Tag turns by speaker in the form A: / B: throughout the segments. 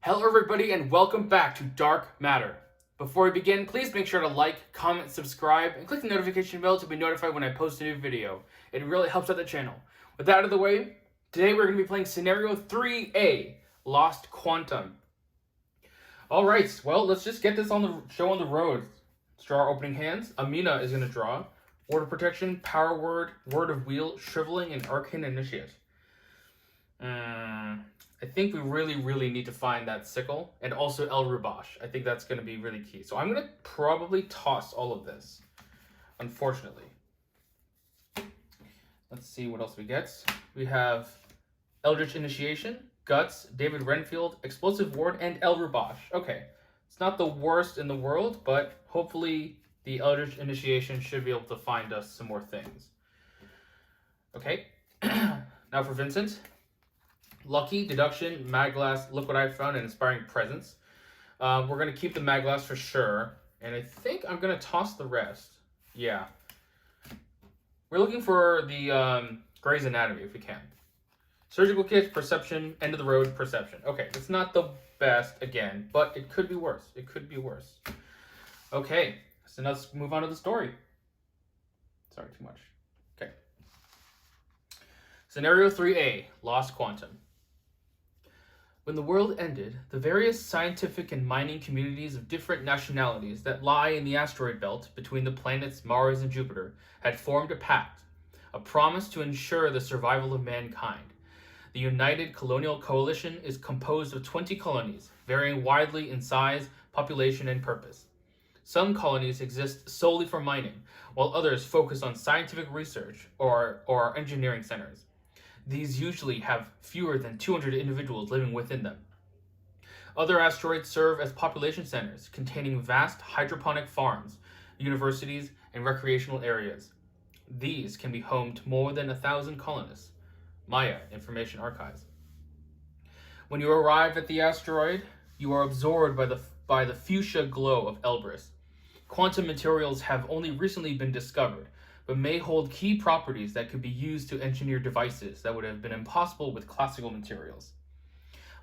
A: Hello everybody and welcome back to Dark Matter. Before we begin, please make sure to like, comment, subscribe, and click the notification bell to be notified when I post a new video. It really helps out the channel. With that out of the way, today we're going to be playing Scenario 3A, Lost Quantum. Alright, well, let's just get this on the show on the road. Let's draw our opening hands. Amina is going to draw Word of Protection, Power Word, Word of Wheel, Shriveling, and Arcane Initiate. I think we really need to find that sickle and also El Rubash. I think that's going to be really key. So I'm going to probably toss all of this, unfortunately. Let's see what else we get. We have Eldritch Initiation, Guts, David Renfield, Explosive Ward, and El Rubash. Okay, it's not the worst in the world, but hopefully the Eldritch Initiation should be able to find us some more things. Okay, now for Vincent. Lucky, Deduction, Mag Glass, Look What I Found, and Inspiring Presence. We're going to keep the Mag Glass for sure. And I think I'm going to toss the rest. Yeah. We're looking for the Grey's Anatomy if we can. Surgical Kit, Perception, End of the Road, Perception. Okay, it's not the best again, but it could be worse. It could be worse. Okay, so now let's move on to the story. Sorry, too much. Okay. Scenario 3A, Lost Quantum. When the world ended, the various scientific and mining communities of different nationalities that lie in the asteroid belt between the planets Mars and Jupiter had formed a pact, a promise to ensure the survival of mankind. The United Colonial Coalition is composed of 20 colonies, varying widely in size, population, and purpose. Some colonies exist solely for mining, while others focus on scientific research or are engineering centers. These usually have fewer than 200 individuals living within them. Other asteroids serve as population centers containing vast hydroponic farms, universities, and recreational areas. These can be home to more than 1,000 colonists. Maya Information Archives. When you arrive at the asteroid, you are absorbed by the fuchsia glow of Elbrus. Quantum materials have only recently been discovered, but may hold key properties that could be used to engineer devices that would have been impossible with classical materials.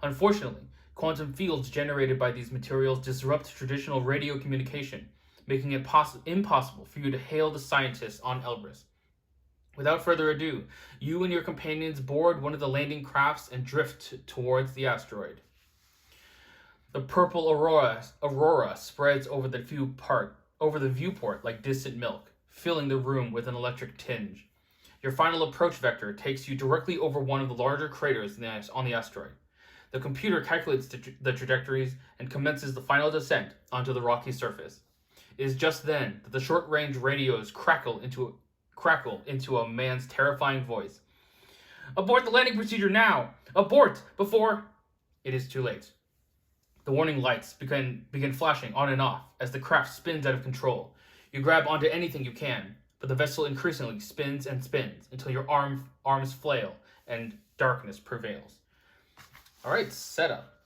A: Unfortunately, quantum fields generated by these materials disrupt traditional radio communication, making it impossible for you to hail the scientists on Elbrus. Without further ado, you and your companions board one of the landing crafts and drift towards the asteroid. The purple aurora spreads over the viewport like distant milk, filling the room with an electric tinge. Your final approach vector takes you directly over one of the larger craters on the asteroid. The computer calculates the trajectories and commences the final descent onto the rocky surface. It is just then that the short-range radios crackle into a man's terrifying voice. "Abort the landing procedure now! Abort before..." It is too late. The warning lights begin flashing on and off as the craft spins out of control. You grab onto anything you can, but the vessel increasingly spins and spins until your arms flail and darkness prevails. Alright, setup.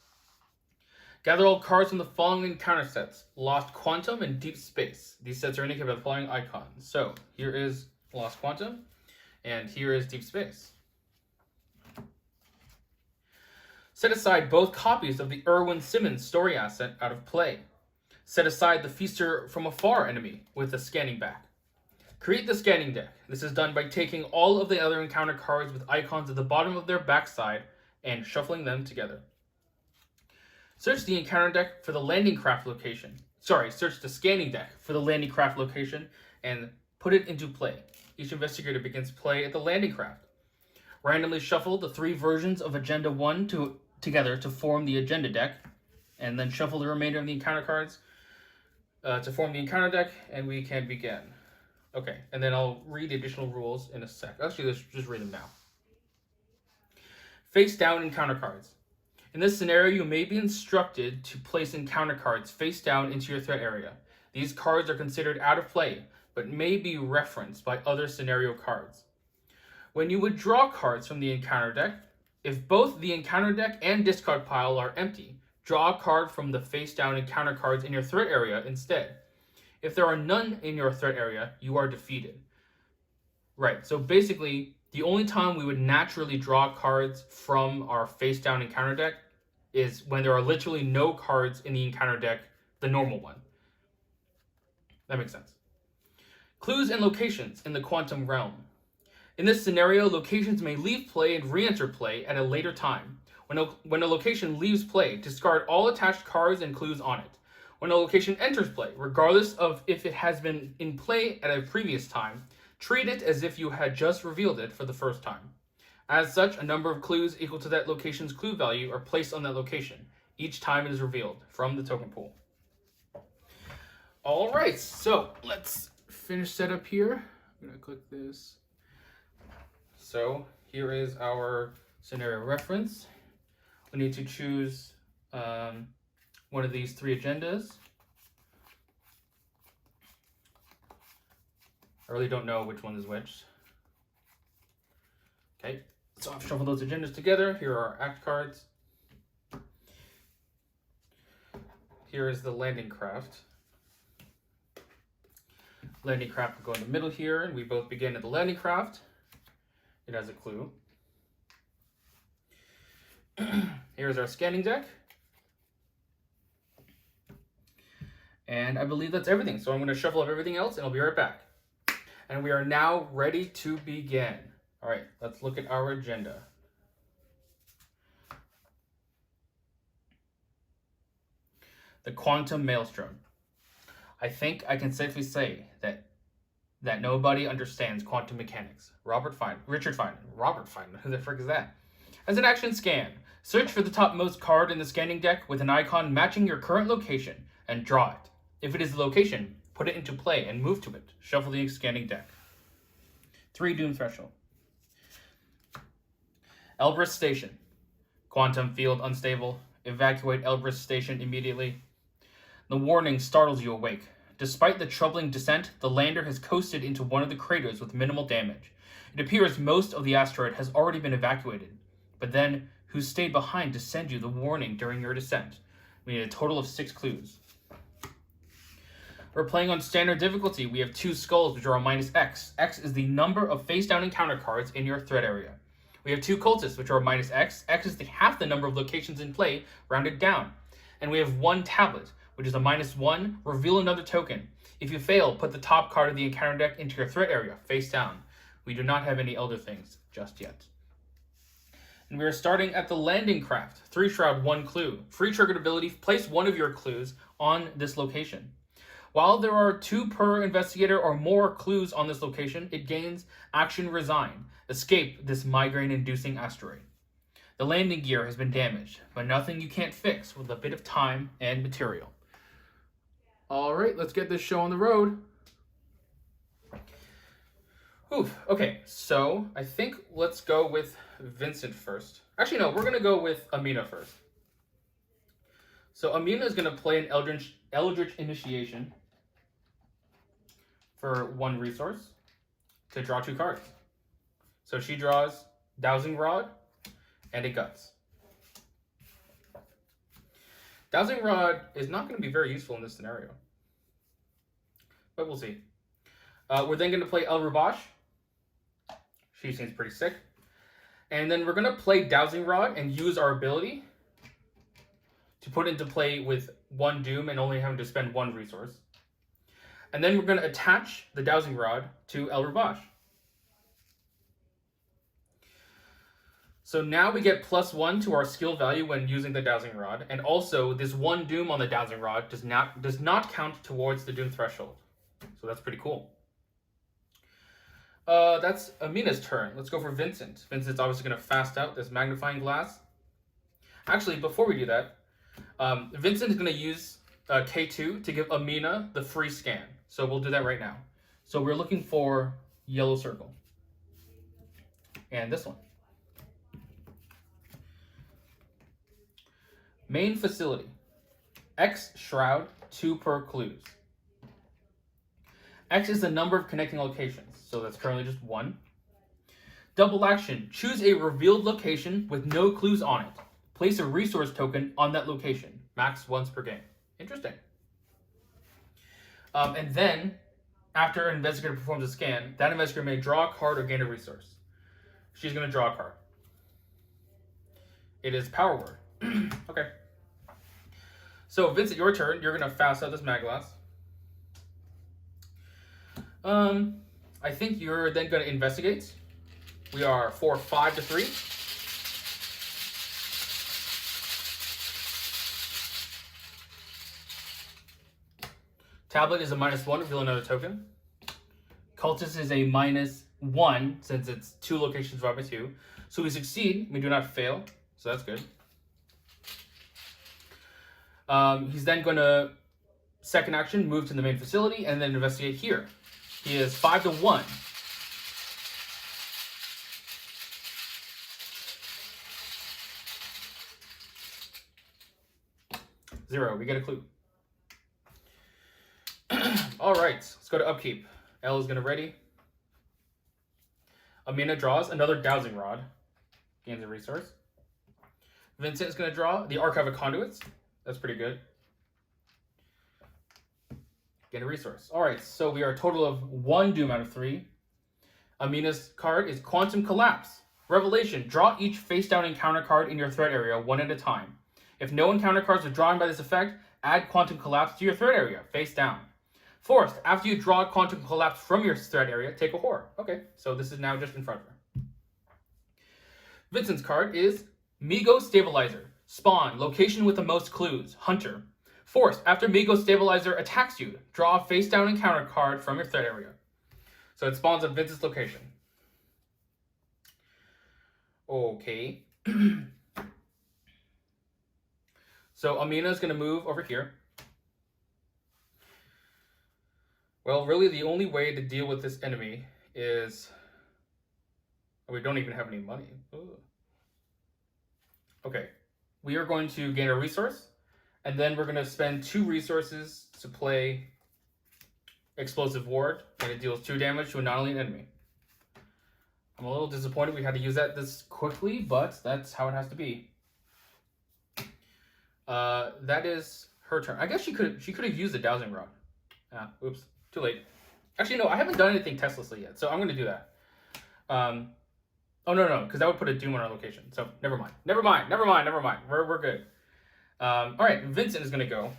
A: Gather all cards from the following encounter sets: Lost Quantum and Deep Space. These sets are indicated by the following icons. So, here is Lost Quantum, and here is Deep Space. Set aside both copies of the Irwin Simmons story asset out of play. Set aside the Feaster from Afar enemy with a scanning back. Create the scanning deck. This is done by taking all of the other encounter cards with icons at the bottom of their backside and shuffling them together. Search the encounter deck for the landing craft location. Search the scanning deck for the landing craft location and put it into play. Each investigator begins play at the landing craft. Randomly shuffle the 3 versions of Agenda 1 together to form the agenda deck, and then shuffle the remainder of the encounter cards to form the encounter deck, and we can begin. Okay, and then I'll read the additional rules in a sec. Actually, let's just read them now. Face down encounter cards. In this scenario, you may be instructed to place encounter cards face down into your threat area. These cards are considered out of play, but may be referenced by other scenario cards. When you would draw cards from the encounter deck, if both the encounter deck and discard pile are empty, draw a card from the face-down encounter cards in your threat area instead. If there are none in your threat area, you are defeated. Right, so basically, the only time we would naturally draw cards from our face-down encounter deck is when there are literally no cards in the encounter deck, the normal one. That makes sense. Clues and locations in the quantum realm. In this scenario, locations may leave play and re-enter play at a later time. When a location leaves play, discard all attached cards and clues on it. When a location enters play, regardless of if it has been in play at a previous time, treat it as if you had just revealed it for the first time. As such, a number of clues equal to that location's clue value are placed on that location, each time it is revealed from the token pool. Alright, so let's finish setup here. I'm going to click this. So here is our scenario reference. We need to choose one of these 3 agendas. I really don't know which one is which. Okay, so I've shuffled those agendas together. Here are our act cards. Here is the landing craft. Landing craft will go in the middle here, and we both begin at the landing craft. It has a clue. Here's our scanning deck. And I believe that's everything. So I'm going to shuffle up everything else and I'll be right back. And we are now ready to begin. All right, let's look at our agenda. The quantum maelstrom. I think I can safely say that nobody understands quantum mechanics. Richard Feynman, who the frick is that? As an action scan, search for the topmost card in the scanning deck with an icon matching your current location and draw it. If it is the location, put it into play and move to it. Shuffle the scanning deck. 3 Doom Threshold. Elbrus Station. Quantum field unstable. Evacuate Elbrus Station immediately. The warning startles you awake. Despite the troubling descent, the lander has coasted into one of the craters with minimal damage. It appears most of the asteroid has already been evacuated. But then, who stayed behind to send you the warning during your descent? We need a total of 6 clues. We're playing on standard difficulty. We have 2 skulls, which are on -X. X is the number of face-down encounter cards in your threat area. We have 2 cultists, which are -X. X is half the number of locations in play, rounded down. And we have 1 tablet, which is a -1. Reveal another token. If you fail, put the top card of the encounter deck into your threat area, face down. We do not have any Elder Things just yet. And we are starting at the landing craft. 3 shroud, 1 clue. Free triggered ability, place one of your clues on this location. While there are 2 per investigator or more clues on this location, it gains action resign. Escape this migraine-inducing asteroid. The landing gear has been damaged, but nothing you can't fix with a bit of time and material. All right, let's get this show on the road. Oof, okay, so I think let's go with Vincent first. Actually, no, we're going to go with Amina first. So Amina is going to play an Eldritch Initiation for 1 resource to draw 2 cards. So she draws Dowsing Rod and a Guts. Dowsing Rod is not going to be very useful in this scenario, but we'll see. We're then going to play El Rubash. She seems pretty sick. And then we're going to play Dowsing Rod and use our ability to put into play with 1 Doom and only having to spend 1 resource. And then we're going to attach the Dowsing Rod to El Rubash. So now we get +1 to our skill value when using the Dowsing Rod, and also this 1 Doom on the Dowsing Rod does not count towards the Doom threshold. So that's pretty cool. That's Amina's turn. Let's go for Vincent. Vincent's obviously going to fast out this magnifying glass. Actually, before we do that, Vincent is going to use K2 to give Amina the free scan. So we'll do that right now. So we're looking for yellow circle. And this one. Main facility. X shroud, 2 per clues. X is the number of connecting locations, so that's currently just 1. Double action. Choose a revealed location with no clues on it. Place a resource token on that location. Max once per game. Interesting. And then, after an investigator performs a scan, that investigator may draw a card or gain a resource. She's going to draw a card. It is Power Word. Okay. So, Vincent, your turn. You're going to fast out this mag glass. I think you're then going to investigate. We are 5 to 3. Tablet is a -1, reveal another token. Cultist is a -1, since it's 2 locations divided by 2. So we succeed, we do not fail, so that's good. He's then going to, second action, move to the main facility and then investigate here. He is 5 to 1. Zero, we get a clue. All right, let's go to upkeep. L is going to ready. Amina draws another dowsing rod. Gains a resource. Vincent is going to draw the Archive of Conduits. That's pretty good. Get a resource. All right, so we are a total of 1 doom out of 3. Amina's card is Quantum Collapse. Revelation, draw each face-down encounter card in your threat area one at a time. If no encounter cards are drawn by this effect, add Quantum Collapse to your threat area, face down. Fourth, after you draw Quantum Collapse from your threat area, take a horror. Okay, so this is now just in front of her. Vincent's card is Migo Stabilizer. Spawn, location with the most clues, Hunter. Fourth, after Migo Stabilizer attacks you, draw a face-down encounter card from your threat area. So it spawns at Vincent's location. Okay. So Amina is going to move over here. Well, really the only way to deal with this enemy is... we don't even have any money. Ooh. Okay. We are going to gain a resource, and then we're going to spend 2 resources to play Explosive Ward, and it deals 2 damage to a non-elite enemy. I'm a little disappointed we had to use that this quickly, but that's how it has to be. That is her turn. I guess she could have used the dowsing rod. Ah, oops, too late. Actually, no, I haven't done anything testlessly yet, so I'm going to do that. Oh, no, because that would put a doom on our location. So, never mind. We're good. All right, Vincent is going to go.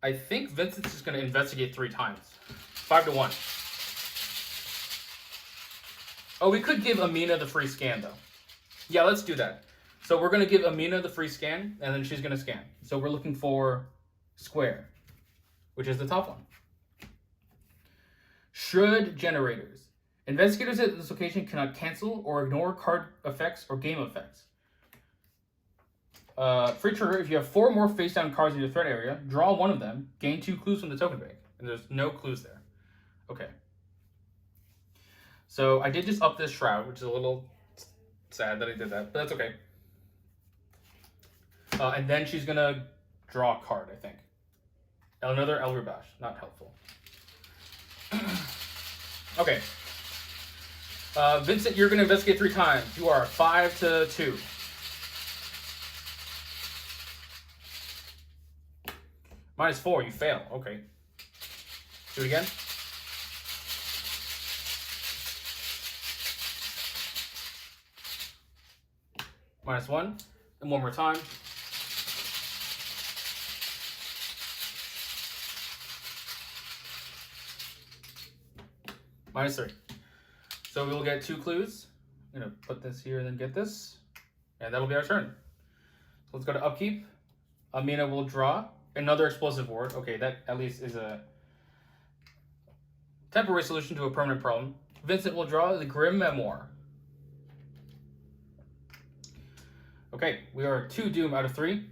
A: I think Vincent's just going to investigate 3 times. 5 to 1. Oh, we could give Amina the free scan, though. Yeah, let's do that. So we're going to give Amina the free scan, and then she's going to scan. So we're looking for square, which is the top one. Shroud generators. Investigators at this location cannot cancel or ignore card effects or game effects. Free trigger, if you have 4 more face-down cards in your threat area, draw 1 of them, gain 2 clues from the token bank. And there's no clues there. Okay. So I did just up this shroud, which is a little sad that I did that, but that's okay. And then she's going to draw a card, I think. Another El Rubash. Not helpful. Okay. Vincent, you're going to investigate 3 times. You are 5 to 2. -4, you fail. Okay. Do it again. -1. And one more time. -3. So we will get 2 clues. I'm going to put this here and then get this. And that'll be our turn. So let's go to upkeep. Amina will draw another explosive ward. Okay, that at least is a temporary solution to a permanent problem. Vincent will draw the Grim Memoir. Okay, we are 2 doom out of 3.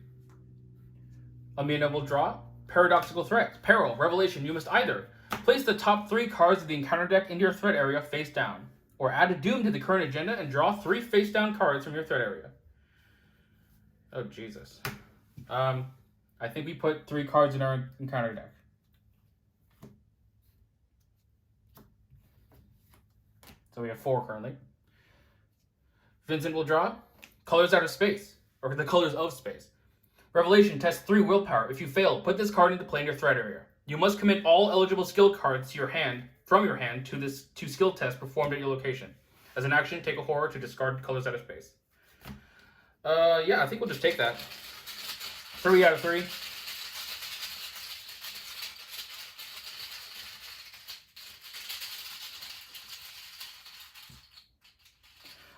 A: Amina will draw Paradoxical Threat. Peril, Revelation, you must either place the top 3 cards of the encounter deck into your threat area face down, or add a doom to the current agenda and draw 3 face down cards from your threat area. Oh, Jesus. I think we put 3 cards in our encounter deck. So we have 4 currently. Vincent will draw Colors Out of Space, or the Colors of Space. Revelation, test 3 willpower. If you fail, put this card into play in your threat area. You must commit all eligible skill cards to your hand, from your hand, to this 2 skill tests performed at your location. As an action, take a horror to discard Colors Out of Space. Yeah, I think we'll just take that. 3 out of 3.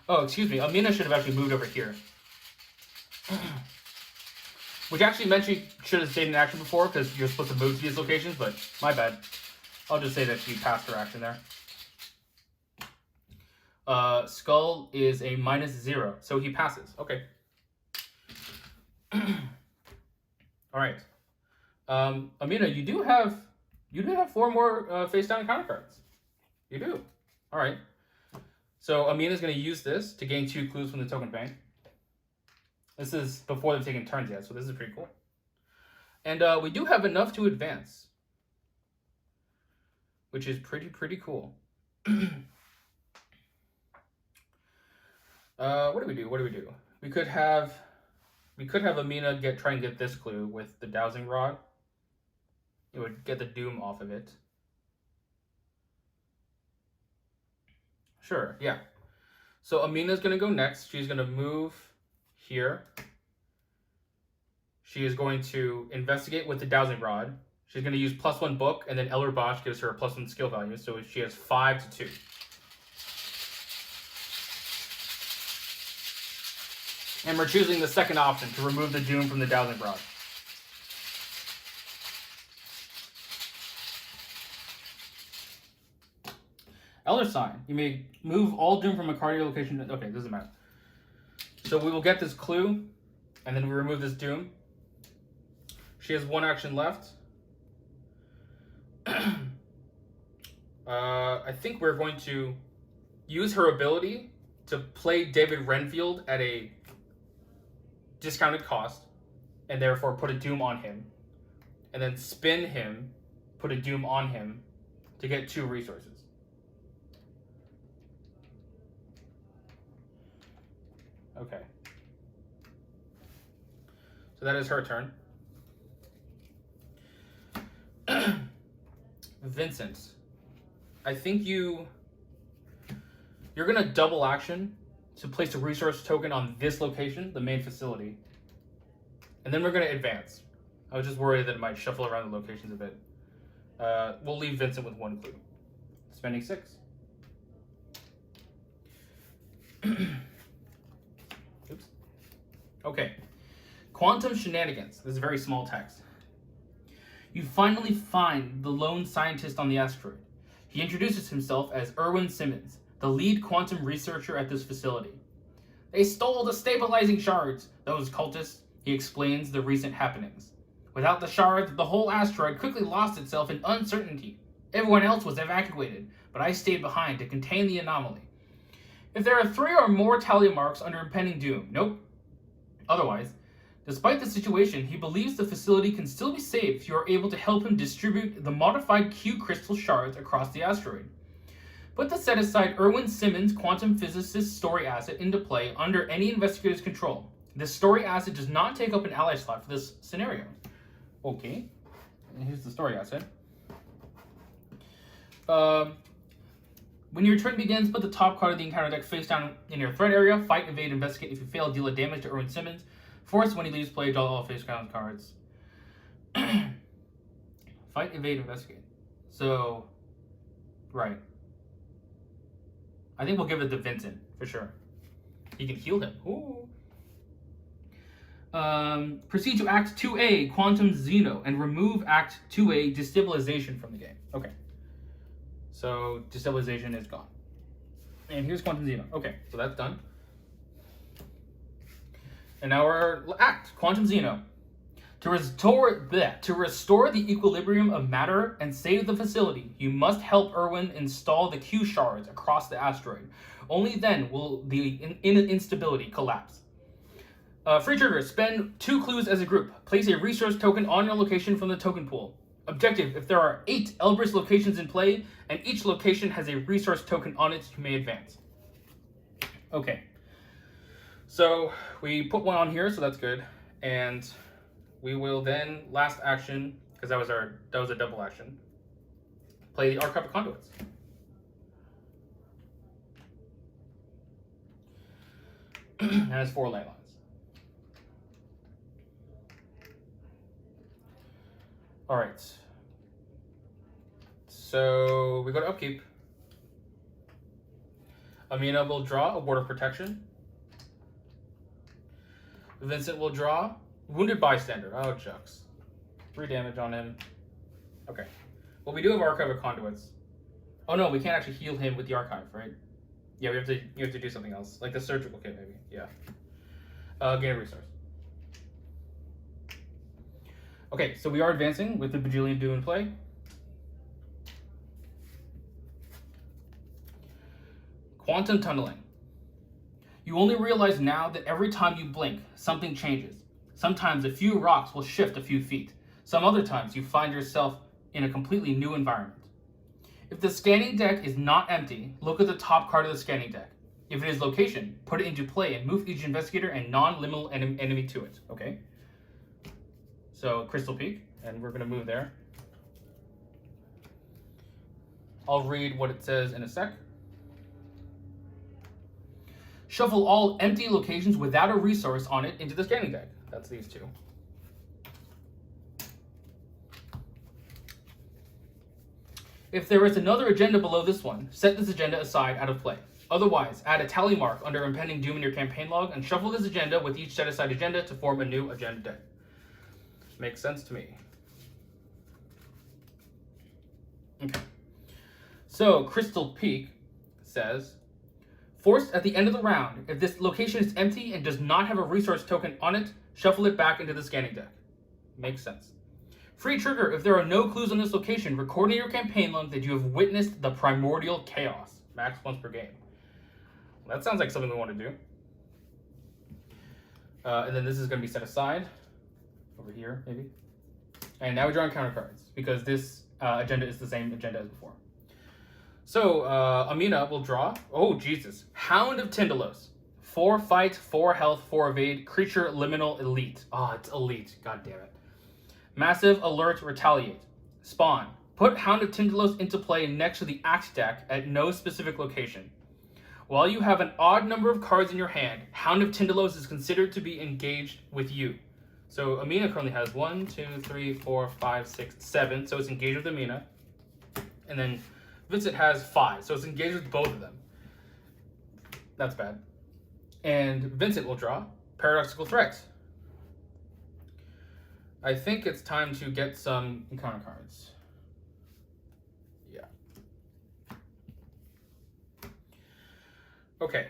A: Oh, excuse me. Amina should have actually moved over here. Which actually meant she should have stayed in action before, because you're supposed to move to these locations, but my bad. I'll just say that she passed her action there. Skull is a -0, so he passes. Okay. Alright. Amina, you do have 4 more face down encounter cards. You do. Alright. So Amina's going to use this to gain 2 clues from the token bank. This is before they've taken turns yet, so this is pretty cool. And we do have enough to advance, which is pretty cool. What do we do? We could have Amina try and get this clue with the dowsing rod. It would get the doom off of it. Sure, yeah. So Amina's going to go next. She's going to move here. She is going to investigate with the dowsing rod. She's going to use +1 book, and then Elder Bosch gives her a +1 skill value, so she has 5 to 2. And we're choosing the second option to remove the doom from the dowsing rod. Elder Sign. You may move all doom from a card to your location. Okay, doesn't matter. So we will get this clue, and then we remove this doom. She has 1 action left. I think we're going to use her ability to play David Renfield at a discounted cost, and therefore put a doom on him, and then spin him, put a doom on him to get 2 resources. Okay. So that is her turn. Vincent, I think you're gonna double action to place a resource token on this location, the main facility, and then we're gonna advance. I was just worried that it might shuffle around the locations a bit. We'll leave Vincent with 1 clue. Spending 6. Oops. Okay. Quantum Shenanigans. This is very small text. You finally find the lone scientist on the asteroid. He introduces himself as Erwin Simmons, the lead quantum researcher at this facility. They stole the stabilizing shards, those cultists. He explains the recent happenings. Without the shards, the whole asteroid quickly lost itself in uncertainty. Everyone else was evacuated, but I stayed behind to contain the anomaly. If there are 3 or more tally marks under impending doom, nope. Otherwise, despite the situation, he believes the facility can still be saved if you are able to help him distribute the modified Q crystal shards across the asteroid. Put the set aside Erwin Simmons' quantum physicist story asset into play under any investigator's control. This story asset does not take up an ally slot for this scenario. Okay, and here's the story asset. When your turn begins, put the top card of the encounter deck face down in your threat area. Fight, evade, investigate. If you fail, deal a damage to Erwin Simmons. Force, when he leaves play, draw all face down cards. Fight, evade, investigate. So, right. I think we'll give it to Vincent, for sure. He can heal him. Ooh. Proceed to Act 2A, Quantum Xeno, and remove Act 2A, Destabilization from the game. Okay. So, Destabilization is gone. And here's Quantum Xeno. Okay, so that's done. And now our act, Quantum Xeno. To restore the equilibrium of matter and save the facility, you must help Erwin install the Q shards across the asteroid. Only then will the instability collapse. Free trigger, spend 2 clues as a group. Place a resource token on your location from the token pool. Objective, if there are 8 Elbrus locations in play, and each location has a resource token on it, you may advance. Okay. So we put 1 on here, so that's good. And we will then, last action, because that was a double action, play the Archive of Conduits. And it's 4 light lines. All right. So we go to upkeep. Amina will draw a ward of protection. Vincent will draw wounded bystander. Oh, shucks. 3 damage on him. Okay. Well, we do have archive of conduits. Oh no, we can't actually heal him with the archive, right? Yeah, you have to do something else, like the surgical kit, maybe. Yeah. Gain a resource. Okay, so we are advancing with the Bajillion Do in play. Quantum tunneling. You only realize now that every time you blink, something changes. Sometimes a few rocks will shift a few feet. Some other times you find yourself in a completely new environment. If the scanning deck is not empty, look at the top card of the scanning deck. If it is location, put it into play and move each investigator and non-liminal enemy to it. Okay? So Crystal Peak, and we're going to move there. I'll read what it says in a sec. Shuffle all empty locations without a resource on it into the scanning deck. That's these two. If there is another agenda below this one, set this agenda aside out of play. Otherwise, add a tally mark under impending doom in your campaign log and shuffle this agenda with each set aside agenda to form a new agenda deck. Makes sense to me. Okay. So, Crystal Peak says, forced at the end of the round, if this location is empty and does not have a resource token on it, shuffle it back into the scanning deck. Makes sense. Free trigger, if there are no clues on this location, record in your campaign log that you have witnessed the primordial chaos. Max once per game. Well, that sounds like something we want to do. And then this is going to be set aside. Over here, maybe. And now we draw counter cards, because this agenda is the same agenda as before. So, Amina will draw, oh Jesus, Hound of Tyndalos. 4 fight, 4 health, 4 evade, creature liminal elite. Oh, it's elite, god damn it. Massive alert, retaliate. Spawn, put Hound of Tyndalos into play next to the axe deck at no specific location. While you have an odd number of cards in your hand, Hound of Tyndalos is considered to be engaged with you. So Amina currently has 1, 2, 3, 4, 5, 6, 7, so it's engaged with Amina. And then Vincent has 5, so it's engaged with both of them. That's bad. And Vincent will draw Paradoxical Threat. I think it's time to get some encounter cards. Yeah. Okay.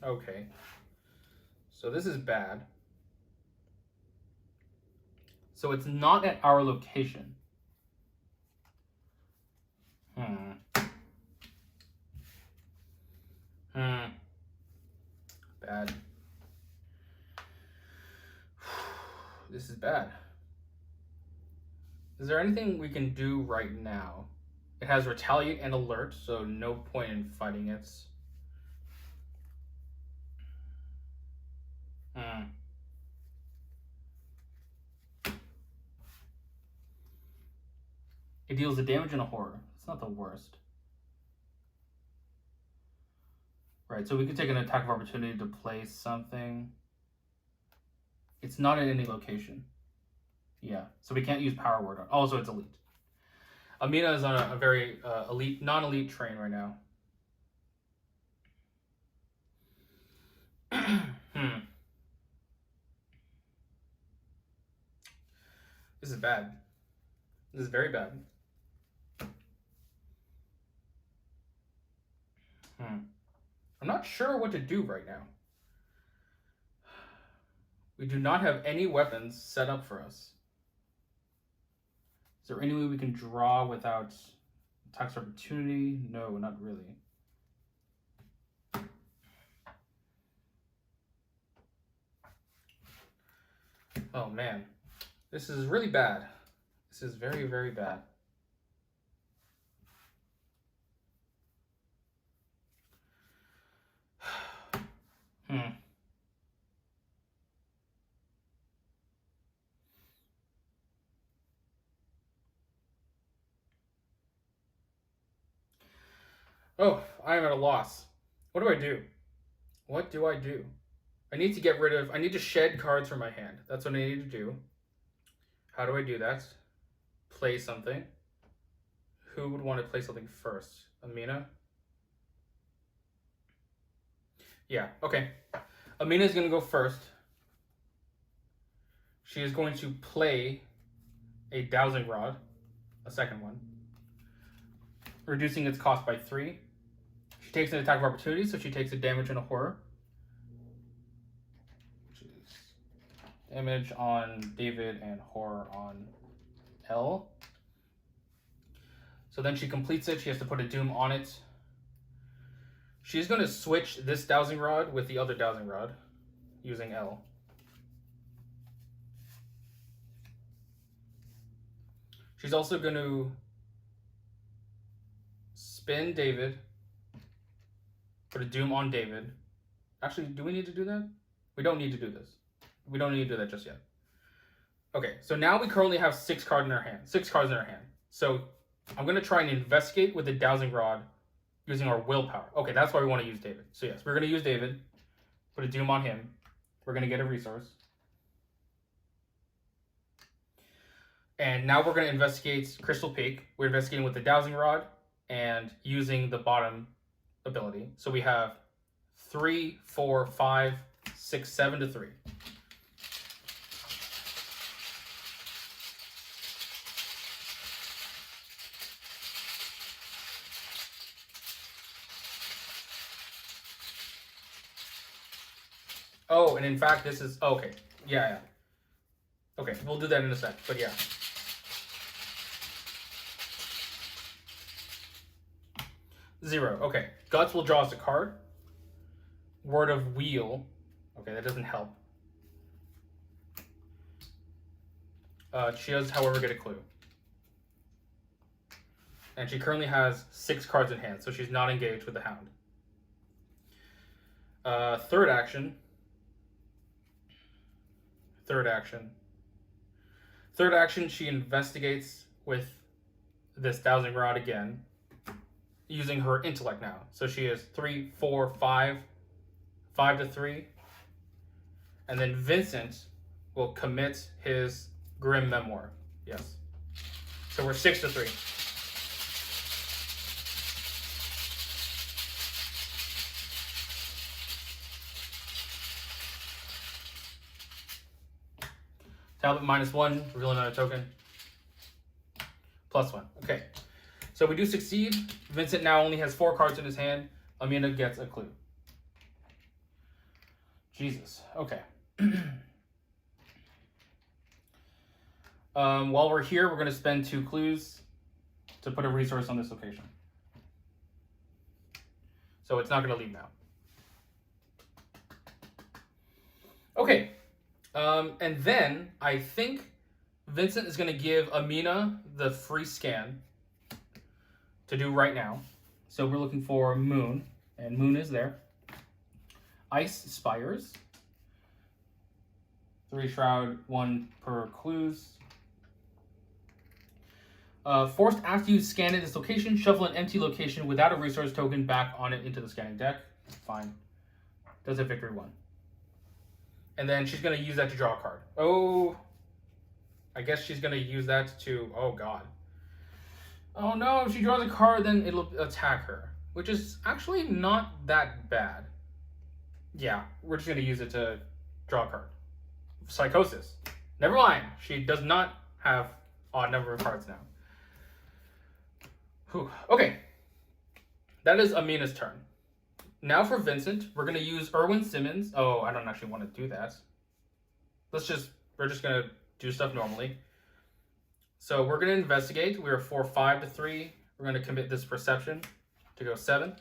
A: Okay. So this is bad. So it's not at our location. Bad. This is bad. Is there anything we can do right now? It has retaliate and alert, so no point in fighting it. It deals the damage and a horror. It's not the worst. Right, so we could take an attack of opportunity to play something. It's not in any location. Yeah, so we can't use power word on. Also, it's elite. Amina is on a very elite, non-elite train right now. This is bad. This is very bad. I'm not sure what to do right now. We do not have any weapons set up for us. Is there any way we can draw without attacks of opportunity? No, not really. Oh man, this is really bad. This is very, very bad. Oh, I am at a loss. What do I do? What do I do? I need to get rid of, I need to shed cards from my hand. That's what I need to do. How do I do that? Play something. Who would want to play something first? Amina? Yeah, okay. Amina is going to go first. She is going to play a dowsing rod, a second one, reducing its cost by 3. She takes an attack of opportunity, so she takes a damage and a horror. Which is damage on David and horror on L. So then she completes it. She has to put a doom on it. She's going to switch this dowsing rod with the other dowsing rod using L. She's also going to spin David, put a doom on David. Actually, do we need to do that? We don't need to do this. We don't need to do that just yet. Okay, so now we currently have 6 cards in our hand. 6 cards in our hand. So I'm going to try and investigate with the dowsing rod using our willpower. Okay, that's why we want to use David. So yes, we're going to use David, put a doom on him. We're going to get a resource. And now we're going to investigate Crystal Peak. We're investigating with the dowsing rod and using the bottom ability. So we have 3, 4, 5, 6, 7 to 3. Oh, and in fact, this is... okay. Yeah. Okay, we'll do that in a sec, but yeah. Zero. Okay. Guts will draw us a card. Word of Wheel. Okay, that doesn't help. She does, however, get a clue. And she currently has 6 cards in hand, so she's not engaged with the Hound. Third action. Third action, she investigates with this dowsing rod again, using her intellect now. So she is 3, 4, 5, 5 to 3. And then Vincent will commit his grim memoir. Yes. So we're 6 to 3. Talbot -1, reveal another token. +1. Okay. So we do succeed. Vincent now only has 4 cards in his hand. Amina gets a clue. Jesus. Okay. While we're here, we're going to spend 2 clues to put a resource on this location. So it's not going to leave now. Okay. And then I think Vincent is going to give Amina the free scan to do right now. So we're looking for Moon, and Moon is there. Ice Spires. 3 Shroud, 1 per clues. Forced after you scan in this location, shuffle an empty location without a resource token back on it into the scanning deck. Fine. Does a victory 1. And then she's going to use that to draw a card. Oh, I guess she's going to use that to... oh, God. Oh, no. If she draws a card, then it'll attack her. Which is actually not that bad. Yeah, we're just going to use it to draw a card. Psychosis. Never mind. She does not have odd number of cards now. Whew. Okay. That is Amina's turn. Now for Vincent, we're going to use Erwin Simmons. Oh, I don't actually want to do that. We're just going to do stuff normally. So we're going to investigate. We are 4, 5 to 3. We're going to commit this perception to go 7.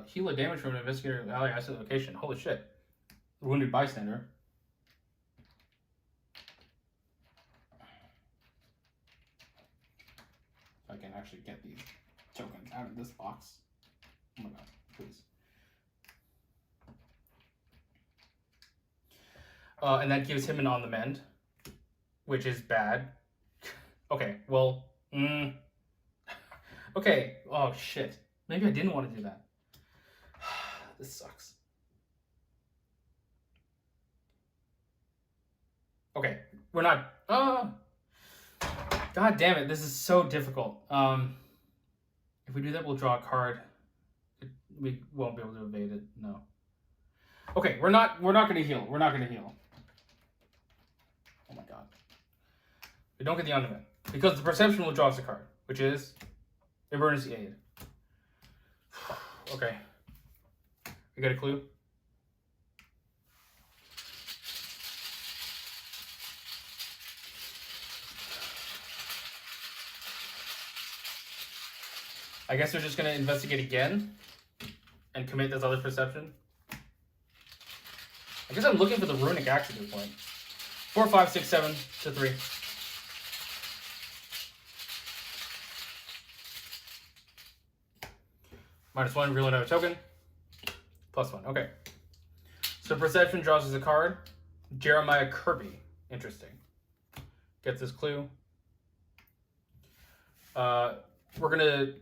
A: Heal a damage from an investigator ally asset location. Holy shit. Wounded bystander. If I can actually get these tokens out of this box. Oh my god, please. And that gives him an on the mend, which is bad. Okay, well, okay. Oh shit. Maybe I didn't want to do that. This sucks. Okay, we're not. God damn it! This is so difficult. If we do that, we'll draw a card. We won't be able to evade it. No. Okay, we're not gonna heal. We're not gonna heal. Oh my god. We don't get the on-event because the perception will draw us a card, which is emergency aid. Okay. We got a clue. I guess we're just gonna investigate again and commit this other perception. I guess I'm looking for the runic axe at this point. 4, 5, 6, 7 to 3. -1, reveal another token. +1. Okay. So perception draws us a card. Jeremiah Kirby. Interesting. Gets this clue. We're gonna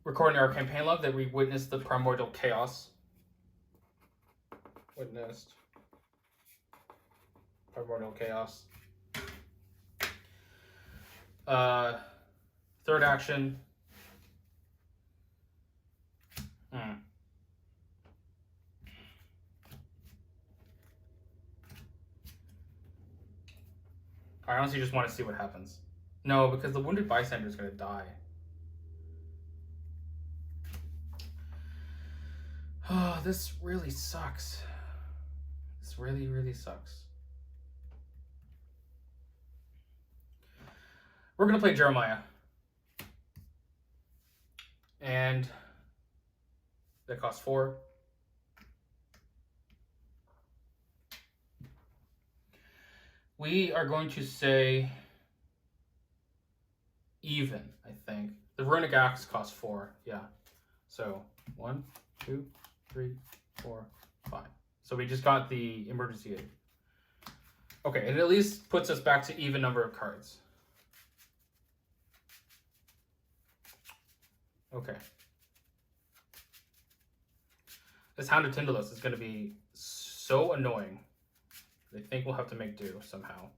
A: record in our campaign log that we witnessed the primordial chaos. Witnessed primordial chaos. Third action. I honestly just want to see what happens. No, because the wounded bystander is going to die. Oh, this really sucks. This really, really sucks. We're going to play Jeremiah. And that costs 4. We are going to say even, I think. The runic axe costs 4, yeah. So 1, 2, 3, 4, 5. So we just got the emergency aid. Okay, it at least puts us back to even number of cards. Okay. This Hound of Tyndalos is going to be so annoying. I think we'll have to make do somehow.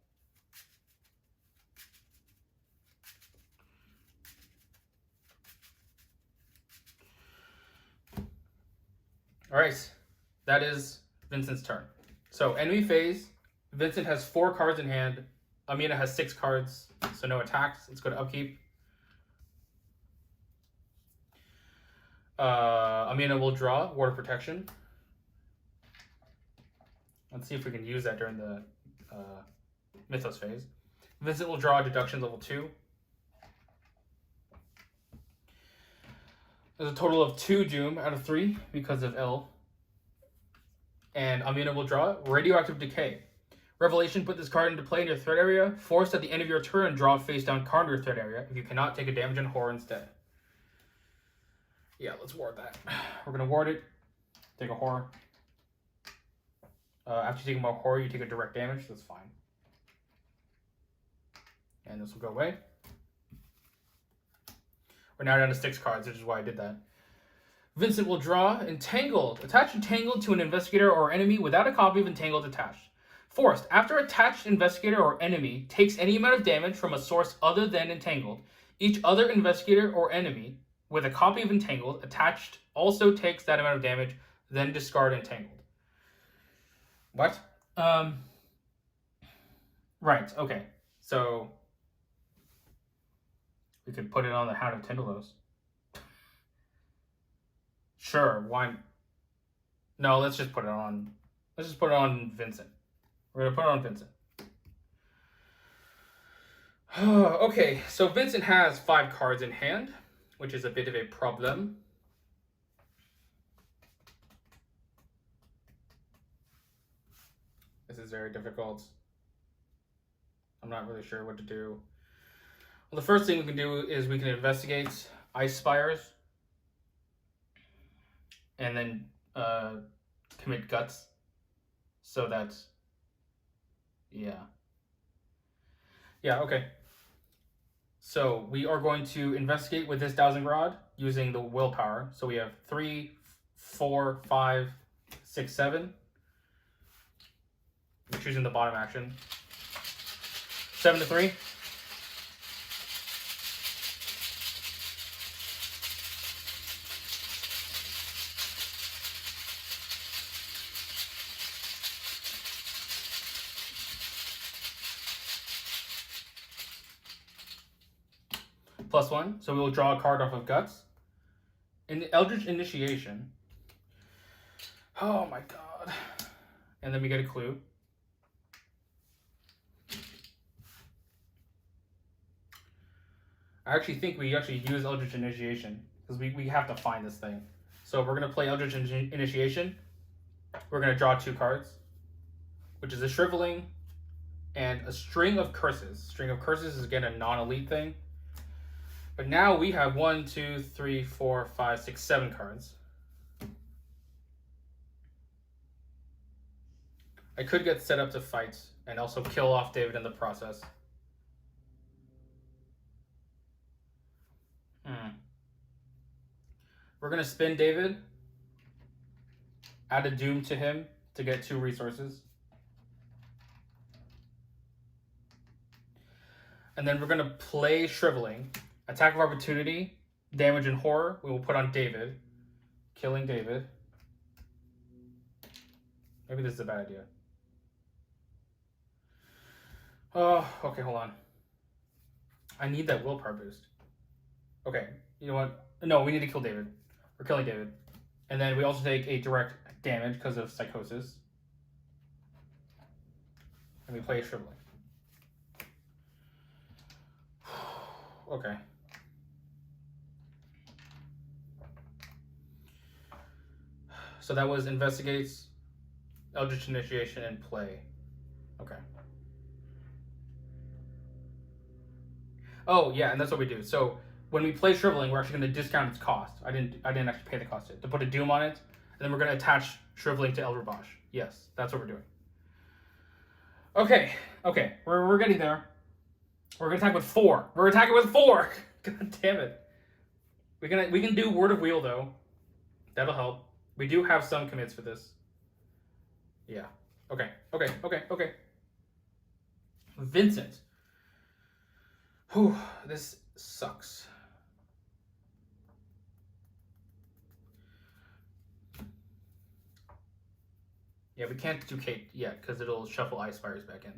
A: All right, that is Vincent's turn. So enemy phase, Vincent has 4 cards in hand. Amina has 6 cards, so no attacks. Let's go to upkeep. Amina will draw Ward of Protection. Let's see if we can use that during the Mythos phase. Vincent will draw Deduction level 2. There's a total of 2 Doom out of 3 because of L. And Amina will draw Radioactive Decay. Revelation, put this card into play in your threat area. Force at the end of your turn, draw a face down card in your threat area. If you cannot, take a damage on horror instead. Yeah, let's ward that. We're going to ward it. Take a horror. After taking a horror, you take a direct damage. That's fine. And this will go away. We're now down to 6 cards, which is why I did that. Vincent will draw Entangled. Attach Entangled to an investigator or enemy without a copy of Entangled attached. Forced. After attached investigator or enemy takes any amount of damage from a source other than Entangled, each other investigator or enemy with a copy of Entangled attached also takes that amount of damage, then discard Entangled. What? Right, okay. So we could put it on the Hound of Tyndalos. Sure, why? No, let's just put it on. Let's just put it on Vincent. We're gonna put it on Vincent. Okay, so Vincent has 5 cards in hand, which is a bit of a problem. This is very difficult. I'm not really sure what to do. Well, the first thing we can do is we can investigate Ice Spires. And then commit Guts. So that's... Yeah. Yeah, okay. So we are going to investigate with this dowsing rod using the willpower. So we have 3, 4, 5, 6, 7. I'm choosing the bottom action. 7 to 3. +1, so we will draw a card off of Guts. In the Eldritch Initiation, oh my god, and then we get a clue. I actually think we use Eldritch Initiation, because we have to find this thing. So we're going to play Eldritch Initiation. We're going to draw 2 cards, which is a Shriveling and a String of Curses. String of Curses is, again, a non-elite thing. But now we have 1, 2, 3, 4, 5, 6, 7 cards. I could get set up to fight and also kill off David in the process. We're going to spin David, add a Doom to him to get 2 resources. And then we're going to play Shriveling. Attack of Opportunity, Damage and Horror, we will put on David. Killing David. Maybe this is a bad idea. Oh, okay, hold on. I need that willpower boost. Okay, you know what? No, we need to kill David. We're killing David. And then we also take a direct damage because of Psychosis. And we play Shriveling. Okay. So that was Investigates, Eldritch Initiation, and Play. Okay. Oh, yeah, and that's what we do. So when we play Shriveling, we're actually going to discount its cost. I didn't actually pay the cost yet. To put a Doom on it, and then we're going to attach Shriveling to Elder Bosch. Yes, that's what we're doing. Okay, we're getting there. We're going to attack with 4. We're attacking with 4! God damn it. We can do Word of Wheel, though. That'll help. We do have some commits for this. Yeah. Okay. Vincent. Whew, this sucks. Yeah, we can't do Kate yet because it'll shuffle Ice Fires back in.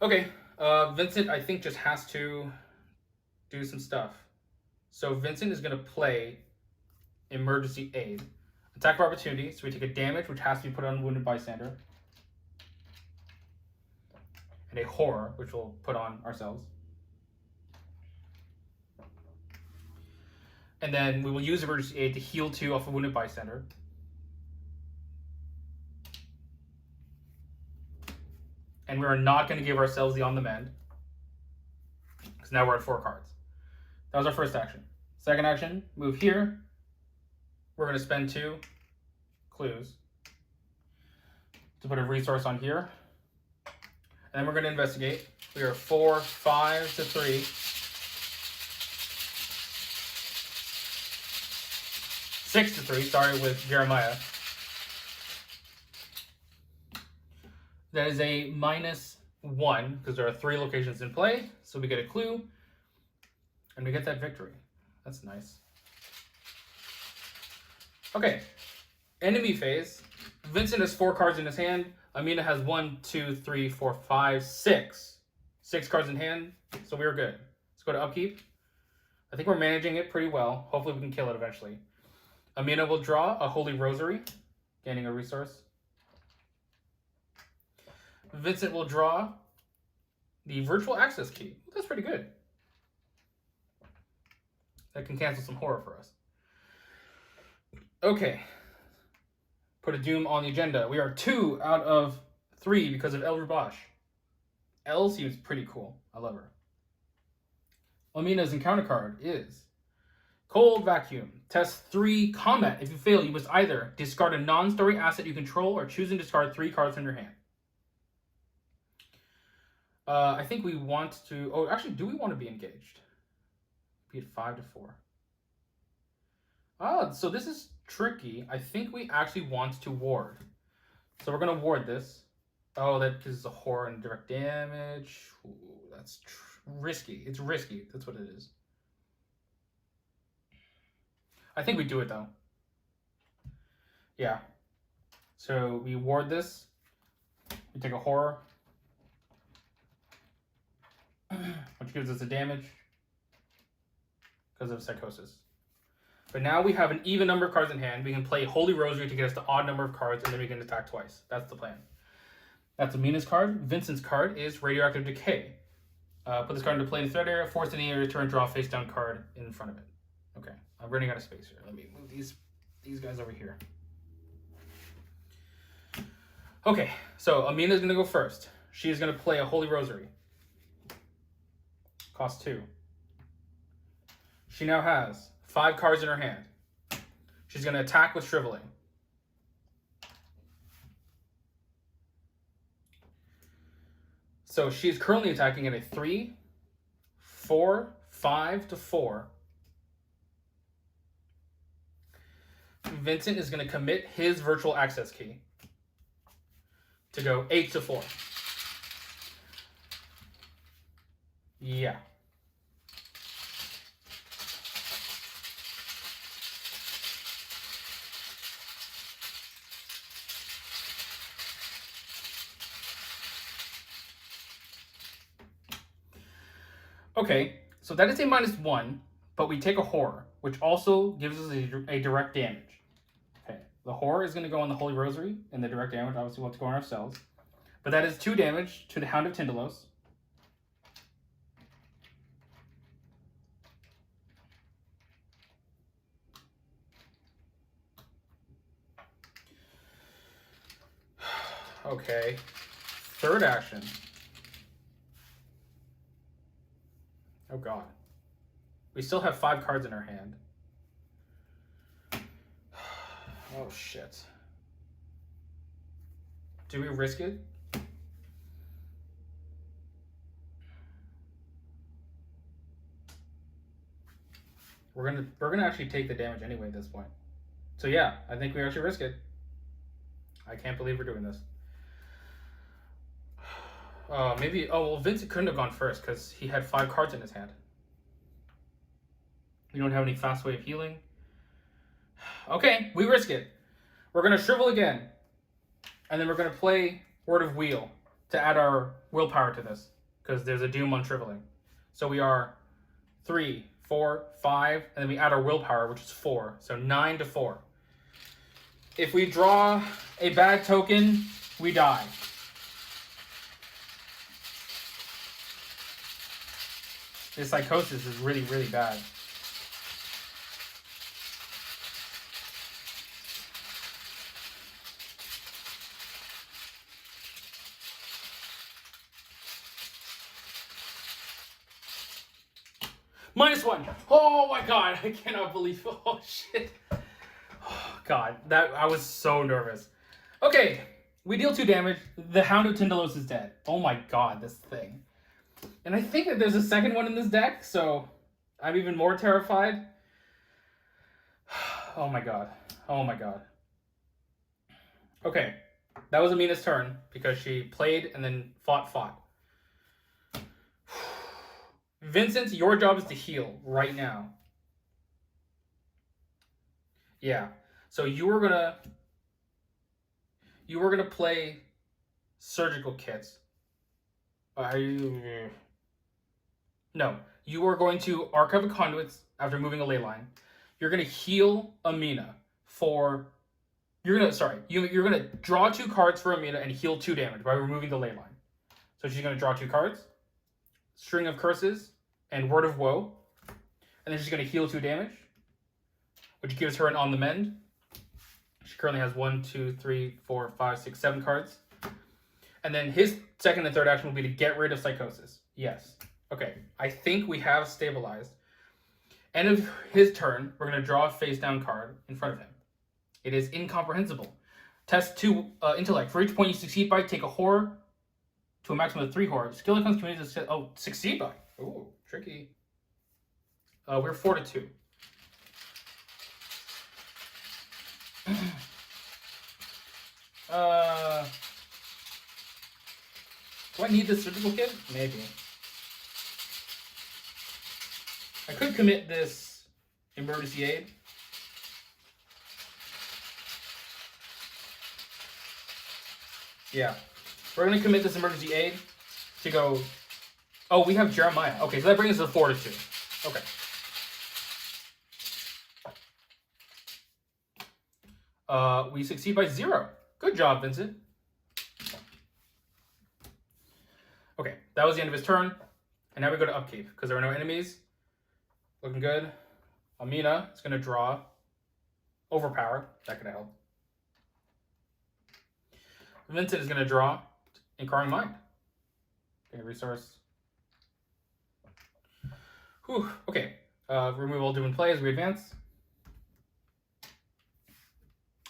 A: Okay, Vincent, I think, just has to do some stuff. So Vincent is going to play Emergency Aid. Attack of Opportunity, so we take a damage, which has to be put on Wounded Bystander. And a Horror, which we'll put on ourselves. And then we will use Emergency Aid to heal 2 off a Wounded Bystander. And we are not going to give ourselves the On the Mend, because now we're at 4 cards. That was our first action. Second action, move here. We're going to spend 2 clues to put a resource on here. And then we're going to investigate. We are 4, 5 to 3. 6 to 3, sorry, with Jeremiah. That is a -1, because there are 3 locations in play. So we get a clue, and we get that victory. That's nice. Okay, enemy phase. Vincent has 4 cards in his hand. Amina has 1, 2, 3, 4, 5, 6. 6 cards in hand, so we're good. Let's go to upkeep. I think we're managing it pretty well. Hopefully we can kill it eventually. Amina will draw a Holy Rosary, gaining a resource. Vincent will draw the Virtual Access Key. That's pretty good. That can cancel some horror for us. Okay. Put a Doom on the agenda. We are 2 out of 3 because of Elder Bosch. Elle seems pretty cool. I love her. Amina's encounter card is Cold Vacuum. Test 3 combat. If you fail, you must either discard a non-story asset you control or choose and discard 3 cards from your hand. I think we want to... Oh, actually, do we want to be engaged? Be at 5 to 4. Oh, so this is tricky. I think we actually want to ward. So we're going to ward this. Oh, that gives us a horror and direct damage. Ooh, that's risky. It's risky. That's what it is. I think we do it, though. Yeah. So we ward this. We take a horror, which gives us a damage because of psychosis. But now we have an even number of cards in hand. We can play Holy Rosary to get us the odd number of cards, and then we can attack twice. That's the plan. That's Amina's card. Vincent's card is Radioactive Decay. Put this card into play in the threat area, force any area, turn, draw a face down card in front of it. Okay, I'm running out of space here. Let me move these guys over here. Okay, so Amina's going to go first. She's going to play a Holy Rosary. Cost 2. She now has 5 cards in her hand. She's going to attack with Shriveling. So she's currently attacking at a 3, 4, 5 to 4. Vincent is going to commit his virtual access key to go 8 to 4. Yeah. Okay, so that is a -1, but we take a horror, which also gives us a direct damage. Okay, the horror is going to go on the Holy Rosary, and the direct damage obviously will have to go on ourselves. But that is 2 damage to the Hound of Tindalos. Okay, third action. Oh god. We still have 5 cards in our hand. Oh shit. Do we risk it? We're gonna actually take the damage anyway at this point. So yeah, I think we actually risk it. I can't believe we're doing this. Maybe... Oh, well, Vincent couldn't have gone first because he had 5 cards in his hand. We don't have any fast way of healing. Okay, we risk it. We're going to Shrivel again. And then we're going to play Word of Wheel to add our willpower to this. Because there's a doom on Shriveling. So we are 3, 4, 5, and then we add our willpower, which is 4. So 9 to 4. If we draw a bad token, we die. This psychosis is really, really bad. -1. Oh my god, I cannot believe. Oh shit. Oh god, I was so nervous. Okay, we deal 2 damage. The Hound of Tindalos is dead. Oh my god, this thing. And I think that there's a second one in this deck, so I'm even more terrified. Oh my god. Oh my god. Okay, that was Amina's turn because she played and then fought. Vincent, your job is to heal right now. Yeah. So you were gonna play surgical kits. No. You are going to archive a conduits after moving a ley line. You're gonna heal Amina for... You're gonna draw 2 cards for Amina and heal 2 damage by removing the ley line. So she's gonna draw 2 cards. String of Curses, and Word of Woe. And then she's going to heal 2 damage, which gives her an On the Mend. She currently has 1, 2, 3, 4, 5, 6, 7 cards. And then his second and third action will be to get rid of Psychosis. Yes. Okay, I think we have stabilized. End of his turn, we're going to draw a face down card in front of him. It is incomprehensible. Test 2 intellect. For each point you succeed by, take a horror to a maximum of 3 horror. Skill that comes communities that succeed by. Ooh, tricky. We're 4 to 2. Do I need this surgical kit? Maybe. I could commit this emergency aid. Yeah. We're going to commit this emergency aid to go... Oh, we have Jeremiah. Okay, so that brings us to 4 to 2. Okay. We succeed by 0. Good job, Vincent. Okay, that was the end of his turn. And now we go to upkeep, because there are no enemies. Looking good. Amina is going to draw. Overpower. That could help. Vincent is going to draw. Inquiring Mind. Okay, resource. Whew, okay. Remove all doom play as we advance.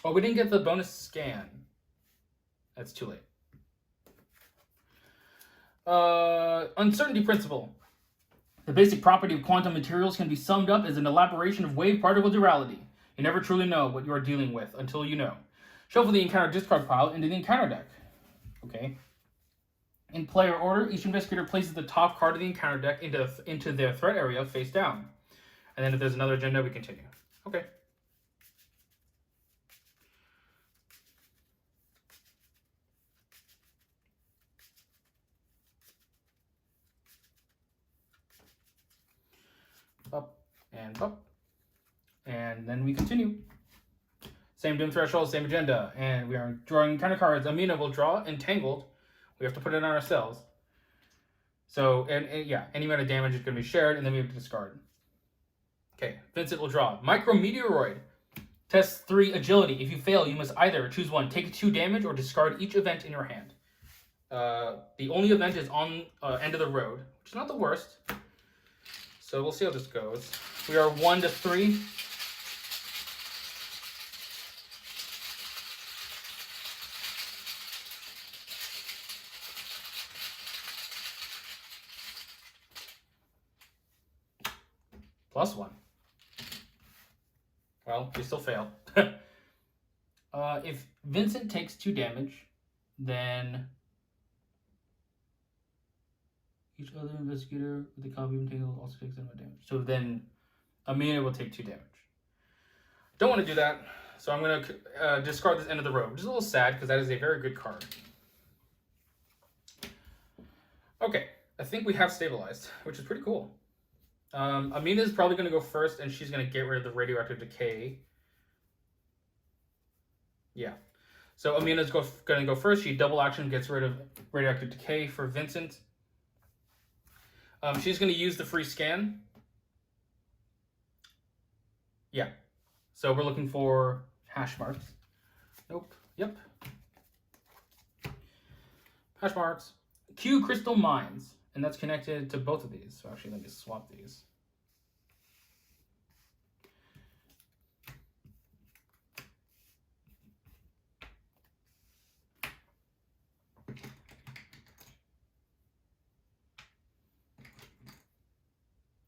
A: Oh, we didn't get the bonus scan. That's too late. Uncertainty principle. The basic property of quantum materials can be summed up as an elaboration of wave-particle duality. You never truly know what you are dealing with until you know. Shuffle the encounter discard pile into the encounter deck. Okay. In player order, each investigator places the top card of the encounter deck into their threat area face down. And then if there's another agenda, we continue. Okay. Up and up. And then we continue. Same doom threshold, same agenda. And we are drawing encounter cards. Amina will draw Entangled. We have to put it on ourselves. So, and yeah, any amount of damage is going to be shared, and then we have to discard. Okay, Vincent will draw. Micrometeoroid. Test 3 agility. If you fail, you must either choose one, take 2 damage, or discard each event in your hand. The only event is on end of the road, which is not the worst. So we'll see how this goes. We are 1 to 3. +1. Well, we still fail. If Vincent takes 2 damage, then each other investigator with a copy of Entangled also takes 7 damage. So then Amina will take 2 damage. Don't want to do that, so I'm going to discard this end of the road, which is a little sad because that is a very good card. Okay, I think we have stabilized, which is pretty cool. Amina is probably going to go first, and she's going to get rid of the radioactive decay. Yeah. So Amina's going to go first. She double action gets rid of radioactive decay for Vincent. She's going to use the free scan. Yeah. So we're looking for hash marks. Nope. Yep. Hash marks. Q crystal mines. And that's connected to both of these. So actually, let me swap these.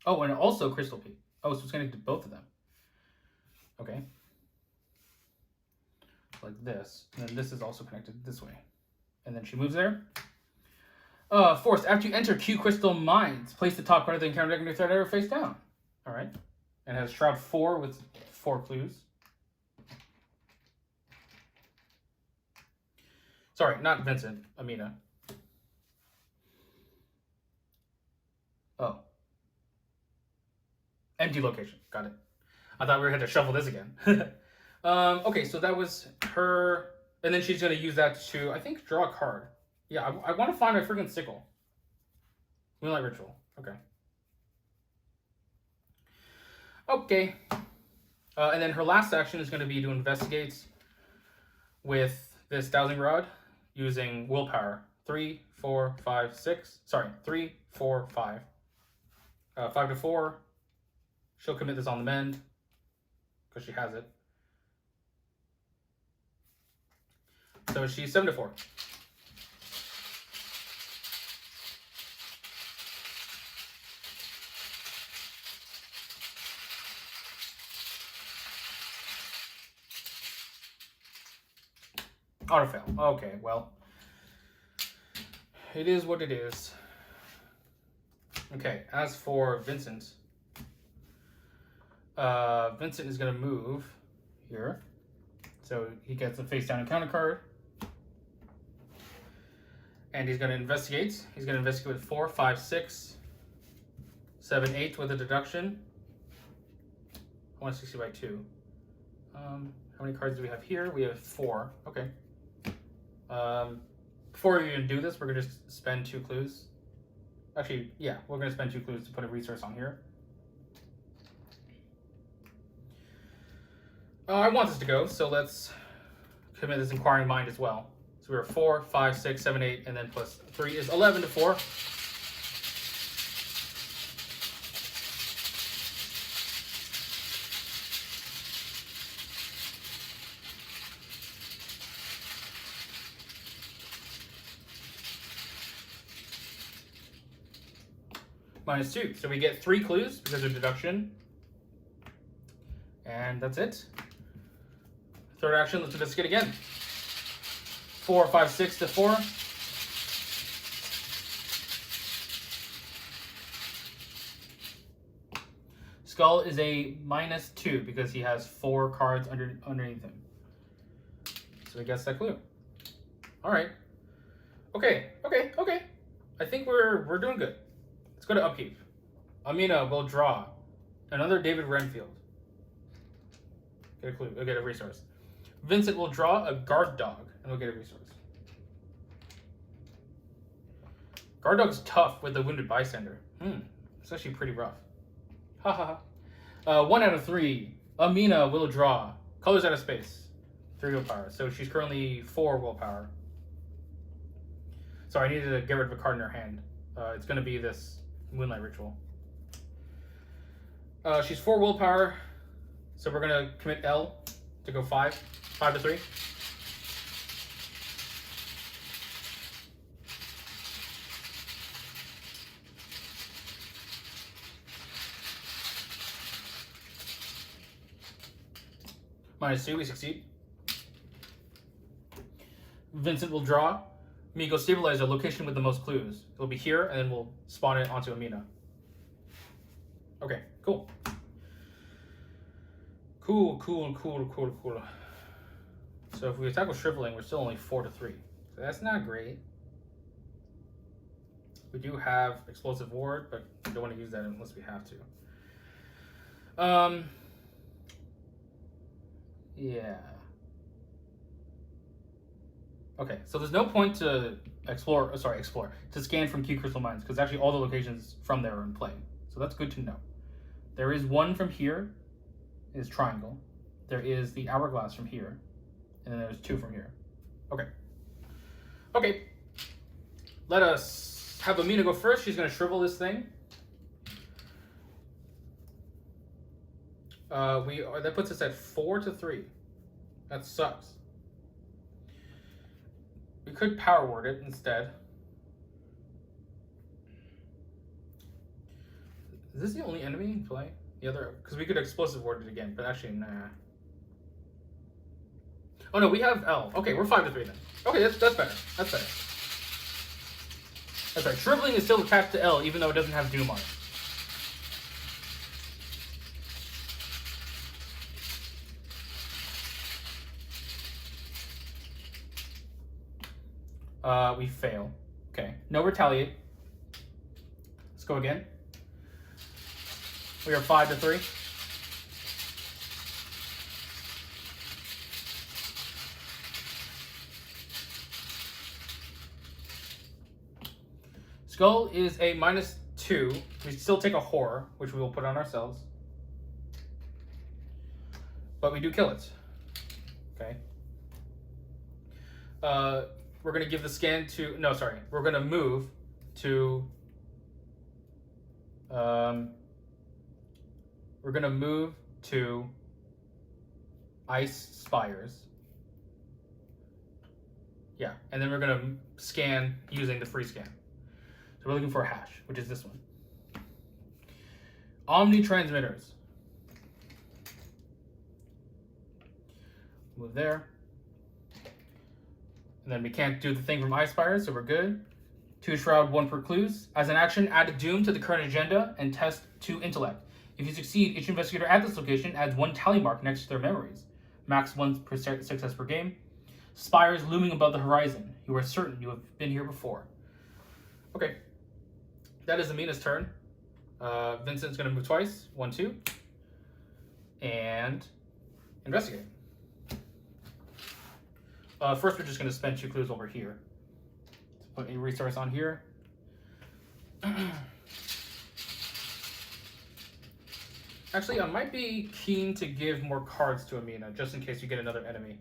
A: Oh, and also crystal peak. Oh, so it's connected to both of them. Okay. Like this. And then this is also connected this way. And then she moves there. Force. After you enter Q Crystal Mines, place the top card of the encounter deck in your threat area face down. Alright. And it has Shroud 4 with 4 clues. Sorry, not Vincent. Amina. Oh. Empty location. Got it. I thought we had to shuffle this again. Okay, so that was her. And then she's going to use that to, I think, draw a card. Yeah, I want to find my freaking sickle. Moonlight Ritual. Okay. Okay. And then her last action is going to be to investigate with this Dowsing Rod using Willpower. 3, 4, 5, 6. Sorry, 3, 4, 5. 5 to 4. She'll commit this on the mend because she has it. So she's 7 to 4. Autofail. Okay, well, it is what it is. Okay, as for Vincent, Vincent is going to move here. So he gets a face down encounter card. And he's going to investigate. He's going to investigate with 4, 5, 6, 7, 8 with a deduction. 160 by 2. How many cards do we have here? We have 4. Okay. Before we even do this, we're going to just spend 2 clues. Actually, yeah, we're going to spend 2 clues to put a resource on here. I want this to go, so let's commit this inquiring mind as well. So we're 4, 5, 6, 7, 8, and then plus 3 is 11 to 4. Minus 2. So we get 3 clues because of deduction. And that's it. Third action, let's investigate again. 4, 5, 6 to 4. Skull is a minus 2 because he has 4 cards underneath him. So he gets that clue. All right. Okay. I think we're doing good. Let's go to upkeep. Amina will draw another David Renfield. Get a clue. We'll get a resource. Vincent will draw a guard dog, and we'll get a resource. Guard dog's tough with the wounded bystander. It's actually pretty rough. Ha ha ha. 1 out of 3. Amina will draw colors out of space. 3 willpower. So she's currently 4 willpower. Sorry, I needed to get rid of a card in her hand. It's going to be this Moonlight Ritual. She's 4 willpower. So we're going to commit L to go 5. 5 to 3. Minus 2, we succeed. Vincent will draw. Miko stabilizer, location with the most clues. It'll be here, and then we'll spawn it onto Amina. Okay, cool. Cool. So if we attack with shriveling, we're still only 4 to 3. So that's not great. We do have explosive ward, but we don't want to use that unless we have to. Yeah. Okay, so there's no point to explore, to scan from Key Crystal Mines, because actually all the locations from there are in play. So that's good to know. There is one from here, is Triangle. There is the Hourglass from here, and then there's 2 from here. Okay. Let us have Amina go first. She's going to shrivel this thing. That puts us at 4 to 3. That sucks. We could power word it instead. Is this the only enemy in play? The other, because we could explosive ward it again, but actually, nah. Oh no, we have L. Okay, we're 5 to 3 then. Okay, that's better. That's better. That's right. Shriveling is still attached to L, even though it doesn't have Doom on it. We fail. Okay, no retaliate. Let's go again. We are 5 to 3. Skull is a minus 2. We still take a horror, which we will put on ourselves. But we do kill it. Okay. We're going to give the scan to... No, sorry. We're going to move to... we're going to move to Ice Spires. Yeah, and then we're going to scan using the free scan. So we're looking for a hash, which is this one. Omni transmitters. Move there. And then we can't do the thing from I Spire, so we're good. 2 Shroud, 1 Precluse. As an action, add a Doom to the current agenda and test 2 Intellect. If you succeed, each investigator at this location adds 1 tally mark next to their memories. Max 1 success per game. Spires looming above the horizon. You are certain you have been here before. Okay. That is Amina's turn. Vincent's going to move twice. 1, 2. And investigate. First, we're just going to spend 2 clues over here. Put a resource on here. Actually, I might be keen to give more cards to Amina, just in case you get another enemy.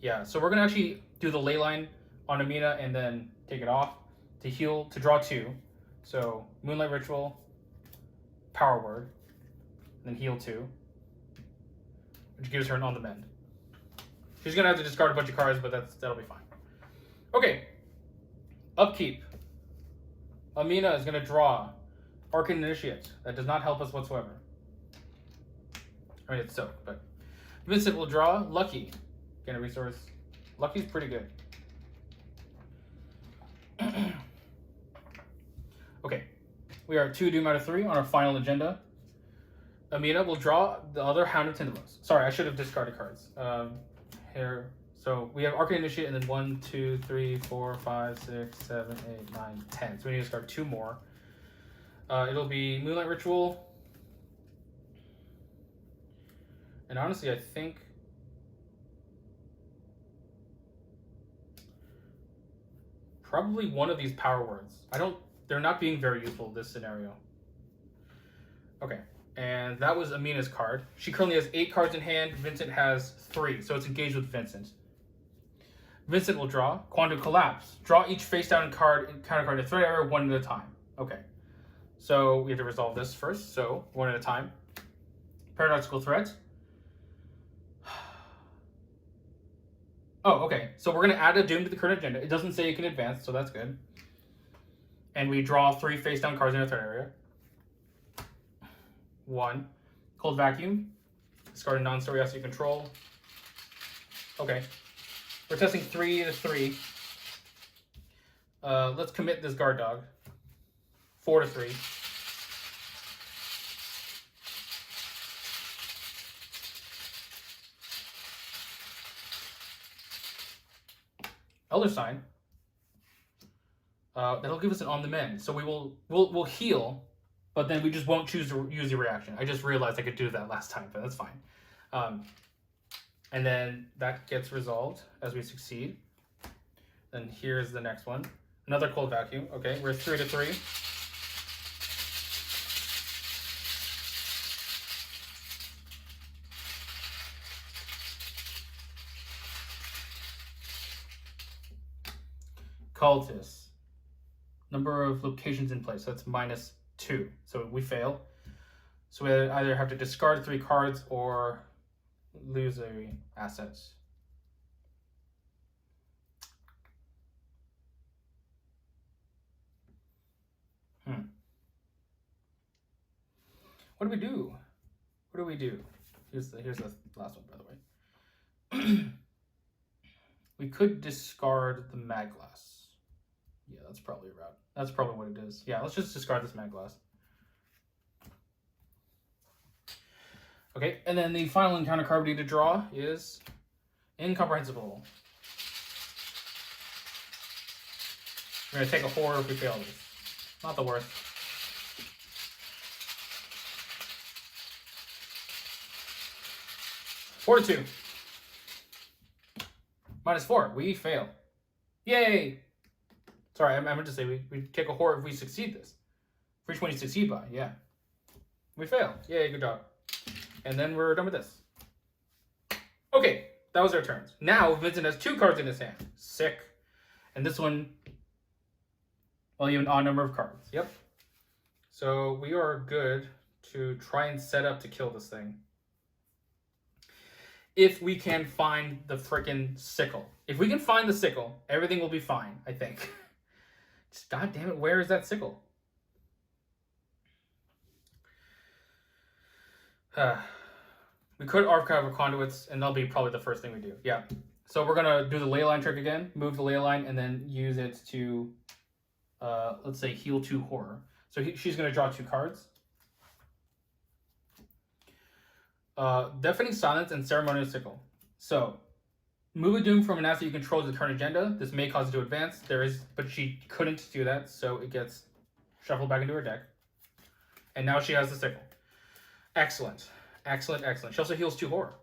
A: Yeah, so we're going to actually do the ley line on Amina and then take it off to heal, to draw 2. So, Moonlight Ritual, Power Word, then heal 2, which gives her an On the Mend. She's going to have to discard a bunch of cards, but that'll be fine. Okay. Upkeep. Amina is going to draw Arkham Initiate. That does not help us whatsoever. I mean, it's soaked, but Vincent will draw Lucky. Get a resource. Lucky's pretty good. Okay. We are 2 Doom out of 3 on our final agenda. Amina will draw the other Hound of Tindalos. Sorry, I should have discarded cards. Here. So we have Arcane Initiate and then 1, 2, 3, 4, 5, 6, 7, 8, 9, 10. So we need to discard 2 more. It'll be Moonlight Ritual. And honestly, I think probably one of these power words. They're not being very useful in this scenario. Okay. And that was Amina's card. She currently has 8 cards in hand. Vincent has 3, so it's engaged with Vincent. Vincent will draw Quantum Collapse. Draw each face down card and counter card in a threat area 1 at a time. Okay. So we have to resolve this first. So 1 at a time. Paradoxical Threat. Oh, okay. So we're going to add a Doom to the current agenda. It doesn't say you can advance, so that's good. And we draw 3 face down cards in a threat area. 1. Cold Vacuum. Discard a non-story asset you control. Okay. We're testing 3 to 3. Let's commit this guard dog. 4 to 3. Elder Sign. That'll give us an On the Mend. So we'll heal, but then we just won't choose to use the reaction. I just realized I could do that last time, but that's fine. And then that gets resolved as we succeed. Then here's the next one. Another Cold Vacuum. Okay, we're 3 to 3. Cultist. Number of locations in place. That's -2. So we fail. So we either have to discard 3 cards or lose a assets. What do we do? What do we do? Here's the last one, by the way. We could discard the Mag Glass. Yeah, that's probably a route. That's probably what it is. Yeah, let's just discard this Mag Glass. Okay, and then the final encounter card we need to draw is Incomprehensible. We're going to take a horror if we fail this. Not the worst. -2. -4. We fail. Yay! Sorry, I meant to say we take a horror if we succeed this. For each one you succeed by, yeah. We fail. Yay, good job. And then we're done with this. Okay, that was our turns. Now Vincent has 2 cards in his hand. Sick. And this one, well, you have an odd number of cards. Yep. So we are good to try and set up to kill this thing. If we can find the frickin' sickle. If we can find the sickle, everything will be fine, I think. Just, God damn it, where is that sickle? We could archive our conduits, and that'll be probably the first thing we do. Yeah. So we're gonna do the ley line trick again. Move the ley line and then use it to, let's say, heal 2 horror. So she's gonna draw 2 cards. Deafening Silence and Ceremonial Sickle. So move a Doom from an asset you control to the turn agenda. This may cause it to advance. But she couldn't do that, so it gets shuffled back into her deck. And now she has the Sickle. Excellent. Excellent, excellent. She also heals 2 horror.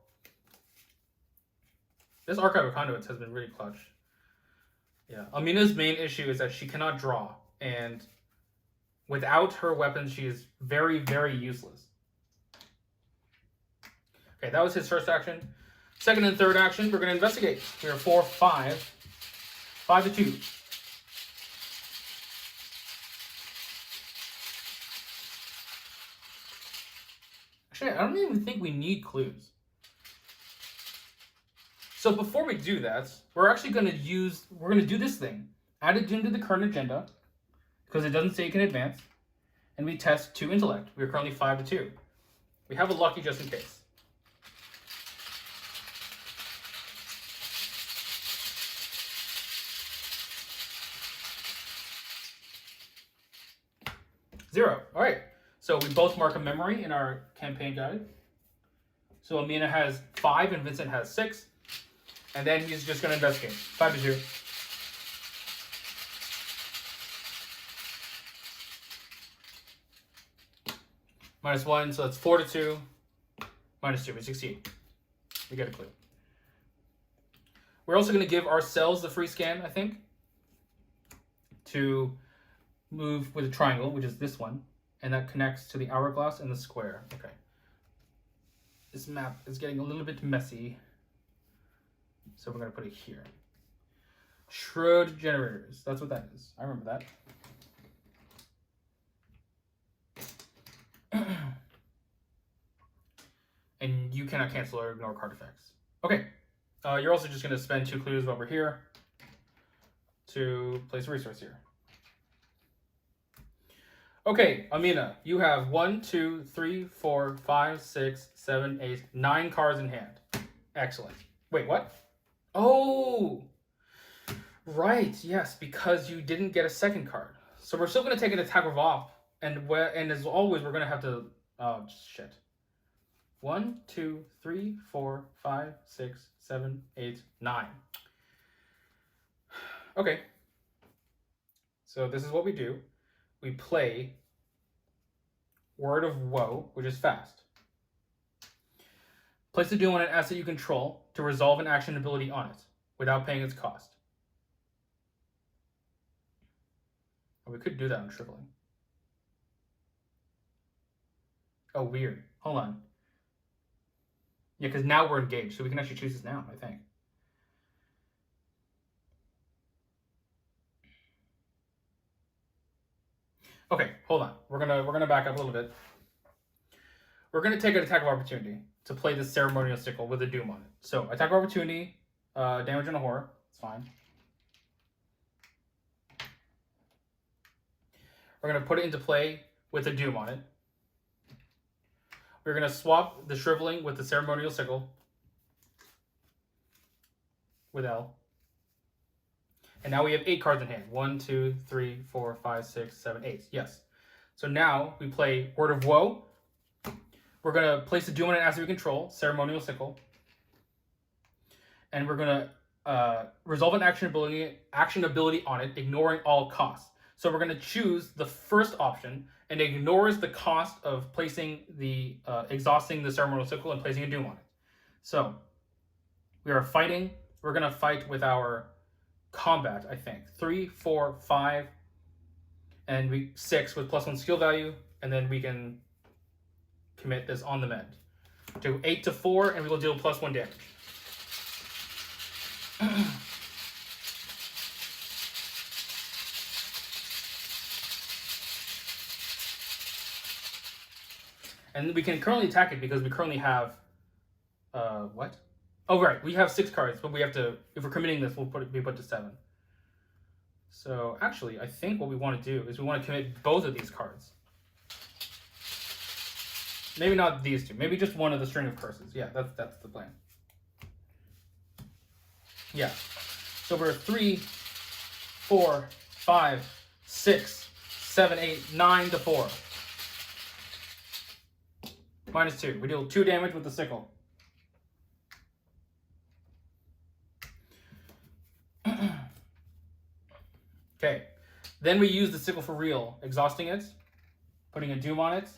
A: This Archive of Conduits has been really clutch. Yeah. Amina's main issue is that she cannot draw. And without her weapons, she is very, very useless. Okay, that was his first action. Second and third action, we're going to investigate. We are 4, 5. 5 to 2. Actually, I don't even think we need clues. So before we do that, we're actually going to do this thing. Add it into the current agenda, because it doesn't say it can advance. And we test 2 intellect. We're currently 5 to 2. We have a lucky just in case. Zero. All right. So we both mark a memory in our campaign guide. So Amina has 5 and Vincent has 6. And then he's just going to investigate. 5 to 2. -1, so that's 4 to 2. -2, we succeed. We get a clue. We're also going to give ourselves the free scan, I think, to move with a triangle, which is this one, and that connects to the hourglass and the square. Okay. This map is getting a little bit messy, so we're going to put it here. Shroud generators. That's what that is. I remember that. And you cannot cancel or ignore card effects. Okay. You're also just going to spend 2 clues over here to place a resource here. Okay, Amina, you have 1, 2, 3, 4, 5, 6, 7, 8, 9 cards in hand. Excellent. Wait, what? Oh, right. Yes, because you didn't get a second card. So we're still going to take an attack of op, and as always, we're going to have to. Oh shit. 1, 2, 3, 4, 5, 6, 7, 8, 9. Okay. So this is what we do. We play Word of Woe, which is fast. Place a Doom on an asset you control to resolve an action ability on it without paying its cost. Oh, we could do that on Shriveling. Oh, weird. Hold on. Yeah, because now we're engaged, so we can actually choose this now, I think. Okay, hold on. We're gonna back up a little bit. We're gonna take an attack of opportunity to play this ceremonial sickle with a doom on it. So attack of opportunity, damage on a horror. It's fine. We're gonna put it into play with a doom on it. We're gonna swap the shriveling with the ceremonial sickle with L. And now we have 8 cards in hand. 1, 2, 3, 4, 5, 6, 7, 8. Yes. So now we play Word of Woe. We're going to place a doom on an asset we control, Ceremonial Sickle. And we're going to resolve an action ability on it, ignoring all costs. So we're going to choose the first option and ignores the cost of placing the exhausting the Ceremonial Sickle and placing a doom on it. So we are fighting. We're going to fight with our combat, I think. 3, 4, 5, and 6 with +1 skill value, and then we can commit this on the mend. Do 8 to 4, and we will deal +1 damage. And we can currently attack it because we currently have what? Oh, right. We have 6 cards, but we have to, if we're committing this, we'll be put to 7. So actually, I think what we want to do is we want to commit both of these cards. Maybe not these two. Maybe just one of the string of curses. Yeah, that's the plan. Yeah. So we're 3, 4, 5, 6, 7, 8, 9 to 4. -2. We deal 2 damage with the sickle. Okay. Then we use the sickle for real, exhausting it, putting a doom on it,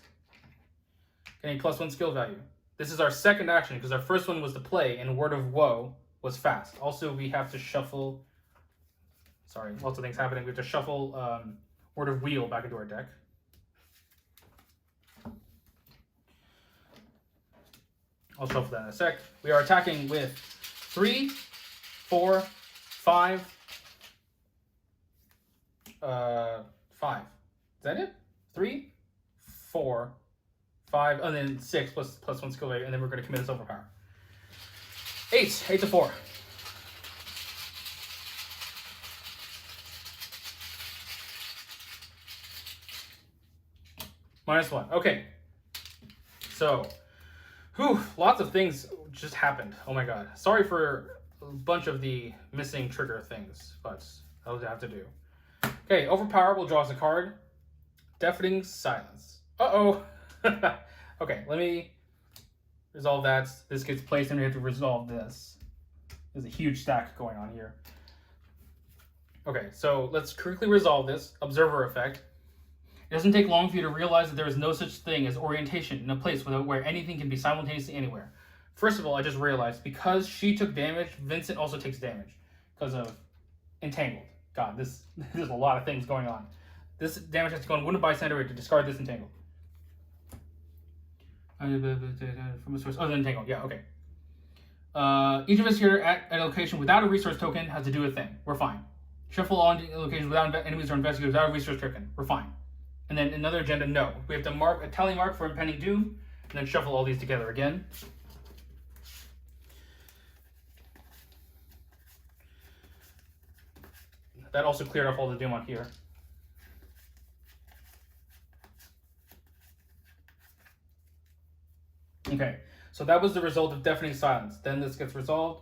A: getting +1 skill value. This is our second action because our first one was to play and Word of Woe was fast. Also, we have to shuffle. Sorry, lots of things happening. We have to shuffle Word of Wheel back into our deck. I'll shuffle that in a sec. We are attacking with 3, 4, 5. 5. Is that it? 3, 4, 5, and then 6 +1 skill value, and then we're going to commit this overpower. 8 to 4. -1. Okay. So, lots of things just happened. Oh my god. Sorry for a bunch of the missing trigger things, but that was what I have to do. Okay, overpower will draw us a card. Deafening silence. Uh-oh. Okay, let me resolve that. This gets placed, and we have to resolve this. There's a huge stack going on here. Okay, so let's quickly resolve this. Observer effect. It doesn't take long for you to realize that there is no such thing as orientation in a place where anything can be simultaneously anywhere. First of all, I just realized because she took damage, Vincent also takes damage because of entangled. God, there's a lot of things going on. This damage has to go on wounded bystander to discard this entangled. From a source other than entangled. Yeah, okay. Each investigator at a location without a resource token has to do a thing. We're fine. Shuffle all locations without enemies or investigators without a resource token. We're fine. And then another agenda, no. We have to mark a tally mark for impending doom, and then shuffle all these together again. That also cleared off all the doom on here. Okay, so that was the result of deafening silence. Then this gets resolved.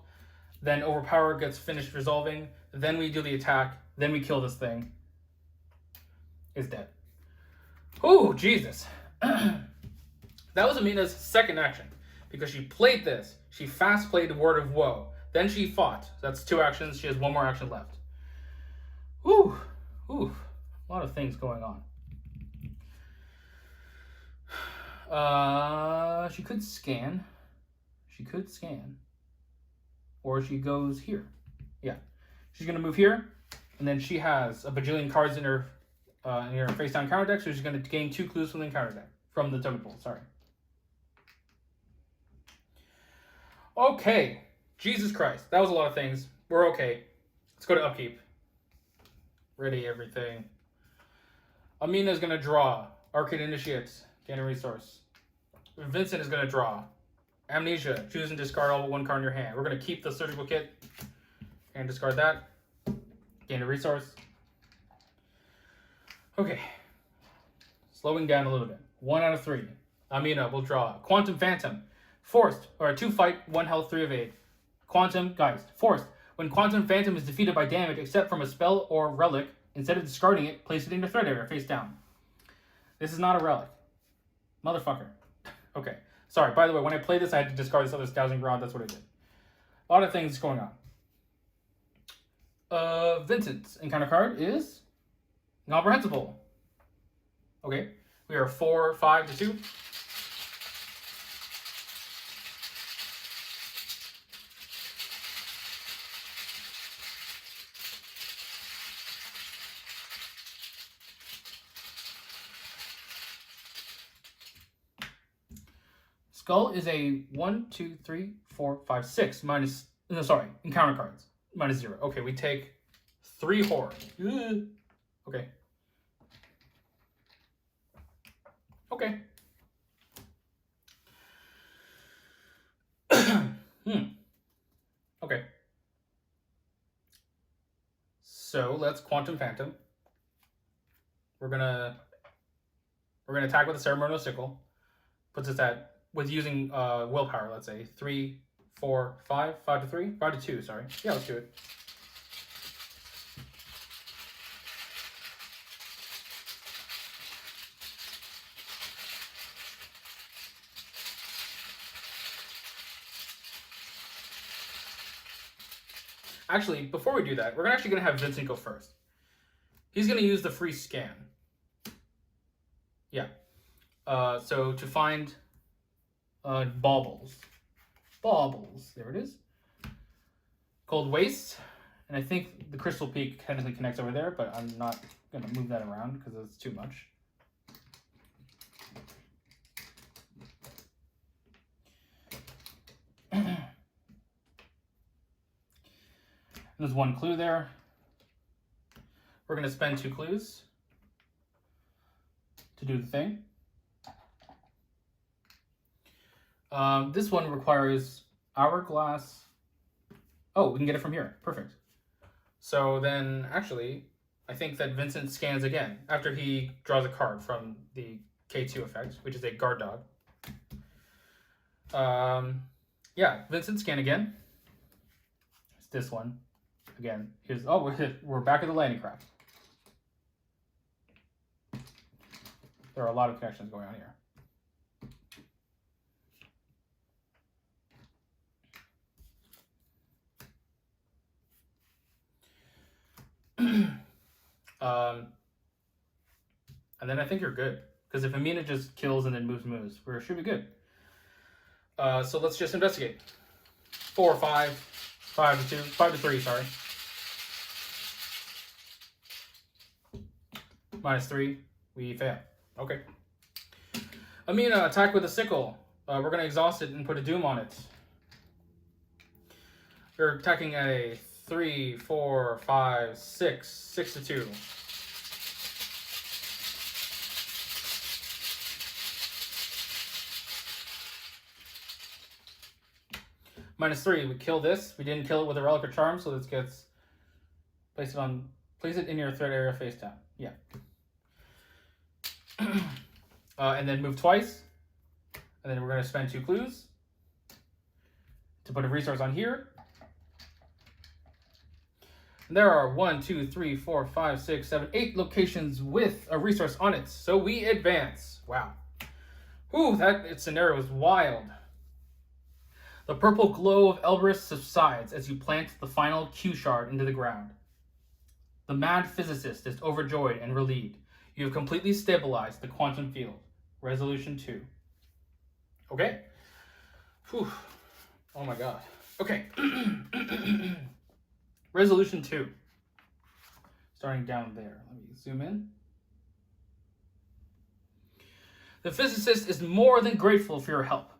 A: Then overpower gets finished resolving. Then we do the attack. Then we kill this thing. It's dead. Oh, Jesus. That was Amina's second action. Because she played this. She fast played Word of Woe. Then she fought. That's 2 actions. She has 1 more action left. Ooh. A lot of things going on. She could scan. Or she goes here. Yeah. She's going to move here. And then she has a bajillion cards in her face down counter deck, so she's going to gain 2 clues from the counter deck. From the token pool, sorry. Okay. Jesus Christ. That was a lot of things. We're okay. Let's go to upkeep. Ready everything. Amina's going to draw. Arcade Initiates. Gain a resource. Vincent is going to draw. Amnesia. Choose and discard all but 1 card in your hand. We're going to keep the surgical kit. And discard that. Gain a resource. Okay. Slowing down a little bit. 1 out of 3. Amina will draw. Quantum Phantom. Forced. Or 2 fight, 1 health, 3 evade. Quantum Geist. Forced. When Quantum Phantom is defeated by damage except from a spell or relic, instead of discarding it, place it in your threat area, face down. This is not a relic. Motherfucker. Okay. Sorry, by the way, when I played this, I had to discard this other Dowsing Rod. That's what I did. A lot of things going on. Vincent's encounter card is Incomprehensible. Okay. We are 4, 5 to 2. Skull is a 1, 2, 3, 4, 5, 6 minus. No, sorry, encounter cards -0. Okay, we take 3 horror. Okay. Okay. Okay. So let's Quantum Phantom. We're gonna attack with a ceremonial sickle. Puts us at with using willpower. Let's say 3, 4, 5, 5 to 3, 5 to 2, sorry. Yeah, let's do it. Actually, before we do that, we're actually going to have Vincent go first. He's going to use the free scan. Yeah. So to find baubles. Baubles. There it is. Cold waste. And I think the crystal peak technically connects over there, but I'm not going to move that around because it's too much. There's one clue there. We're going to spend 2 clues to do the thing. This one requires hourglass. Oh, we can get it from here. Perfect. So then, actually, I think that Vincent scans again after he draws a card from the K2 effect, which is a guard dog. Yeah, Vincent, scan again. It's this one. Again, here's, oh, we're back at the landing craft. There are a lot of connections going on here. And then I think you're good. Because if Amina just kills and then moves, we should be good. So let's just investigate. 4, 5, 5 to 2, 5 to 3, sorry. -3, we fail. Okay. Amina, attack with a sickle. We're going to exhaust it and put a doom on it. You're attacking at a 3, 4, 5, 6, 6 to 2. -3, we kill this. We didn't kill it with a relic or charm, so this gets place it in your threat area face down. Yeah. And then move twice. And then we're going to spend 2 clues to put a resource on here. And there are 1, 2, 3, 4, 5, 6, 7, 8 locations with a resource on it. So we advance. Wow. Whew, that scenario is wild. The purple glow of Elbrus subsides as you plant the final Q shard into the ground. The mad physicist is overjoyed and relieved. You have completely stabilized the quantum field. Resolution 2. Okay. Whew. Oh my god. Okay. Resolution 2. Starting down there. Let me zoom in. The physicist is more than grateful for your help.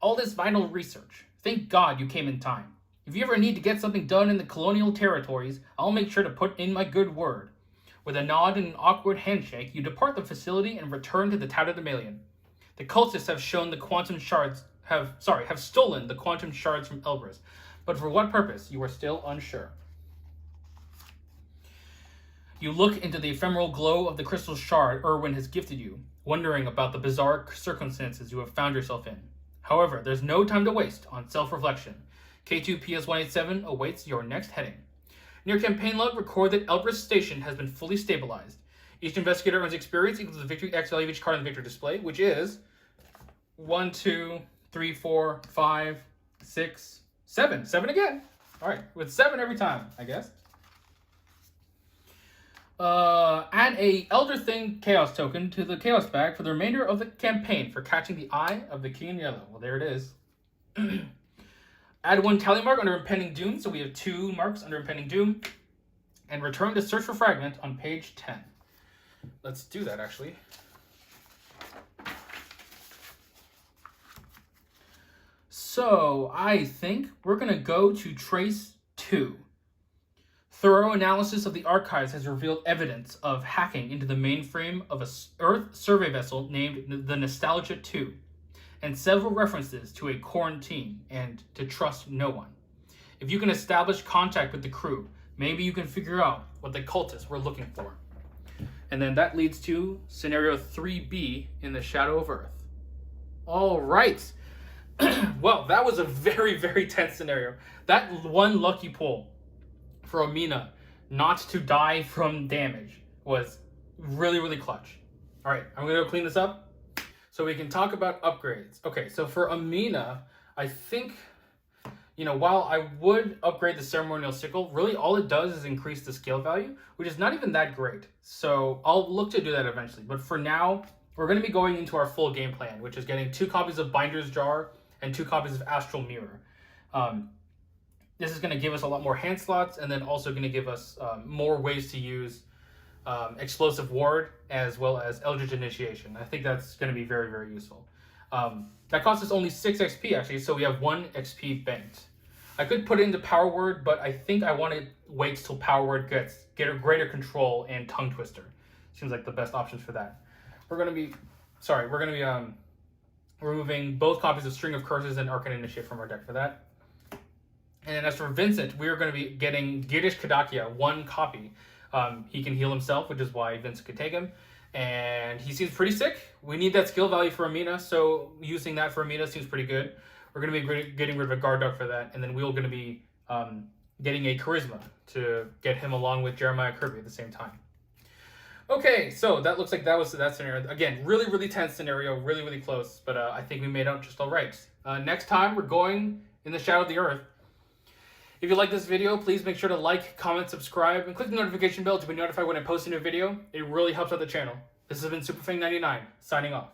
A: All this vital research. Thank God you came in time. If you ever need to get something done in the colonial territories, I'll make sure to put in my good word. With a nod and an awkward handshake, you depart the facility and return to the Tatterdemalion. The cultists have stolen the quantum shards from Elbrus, but for what purpose, you are still unsure. You look into the ephemeral glow of the crystal shard Irwin has gifted you, wondering about the bizarre circumstances you have found yourself in. However, there's no time to waste on self-reflection. K2 PS187 awaits your next heading. In your campaign log, record that Elbrus Station has been fully stabilized. Each investigator earns experience equal to the victory X value of each card on the victory display, which is 1, 2, 3, 4, 5, 6, 7. 7 again. All right, with 7 every time, I guess. Add a Elder Thing Chaos token to the Chaos bag for the remainder of the campaign for catching the eye of the King in Yellow. Well, there it is. Add 1 tally mark under Impending Doom, so we have 2 marks under Impending Doom. And return to Search for Fragment on page 10. Let's do that, actually. So, I think we're going to go to Trace 2. Thorough analysis of the archives has revealed evidence of hacking into the mainframe of a Earth survey vessel named the Nostalgia 2, and several references to a quarantine and to trust no one. If you can establish contact with the crew, maybe you can figure out what the cultists were looking for. And then that leads to scenario 3B in the Shadow of Earth. All right. Well, that was a very, very tense scenario. That one lucky pull for Amina not to die from damage was really, really clutch. All right, I'm gonna go clean this up so we can talk about upgrades. Okay, so for Amina, I think, while I would upgrade the ceremonial sickle, really all it does is increase the skill value, which is not even that great. So I'll look to do that eventually. But for now, we're going to be going into our full game plan, which is getting 2 copies of Binder's Jar and 2 copies of Astral Mirror. This is going to give us a lot more hand slots, and then also going to give us more ways to use Explosive Ward as well as Eldritch Initiation. I think that's going to be very, very useful. That costs us only 6 XP actually, so we have 1 XP banked. I could put it into Power Word, but I think I want to wait till Power Word get a greater control and Tongue Twister. Seems like the best options for that. We're gonna be removing both copies of String of Curses and Arcane Initiate from our deck for that. And then as for Vincent, we are going to be getting Girish Kadakia, 1 copy. He can heal himself, which is why Vincent could take him. And he seems pretty sick. We need that skill value for Amina, so using that for Amina seems pretty good. We're going to be getting rid of a Guard Dog for that, and then we're going to be getting a Charisma to get him along with Jeremiah Kirby at the same time. Okay, so that looks like that was that scenario. Again, really, really tense scenario, really, really close, but I think we made out just all right. Next time, we're going in the Shadow of the Earth. If you like this video, please make sure to like, comment, subscribe, and click the notification bell to be notified when I post a new video. It really helps out the channel. This has been SuperFang99, signing off.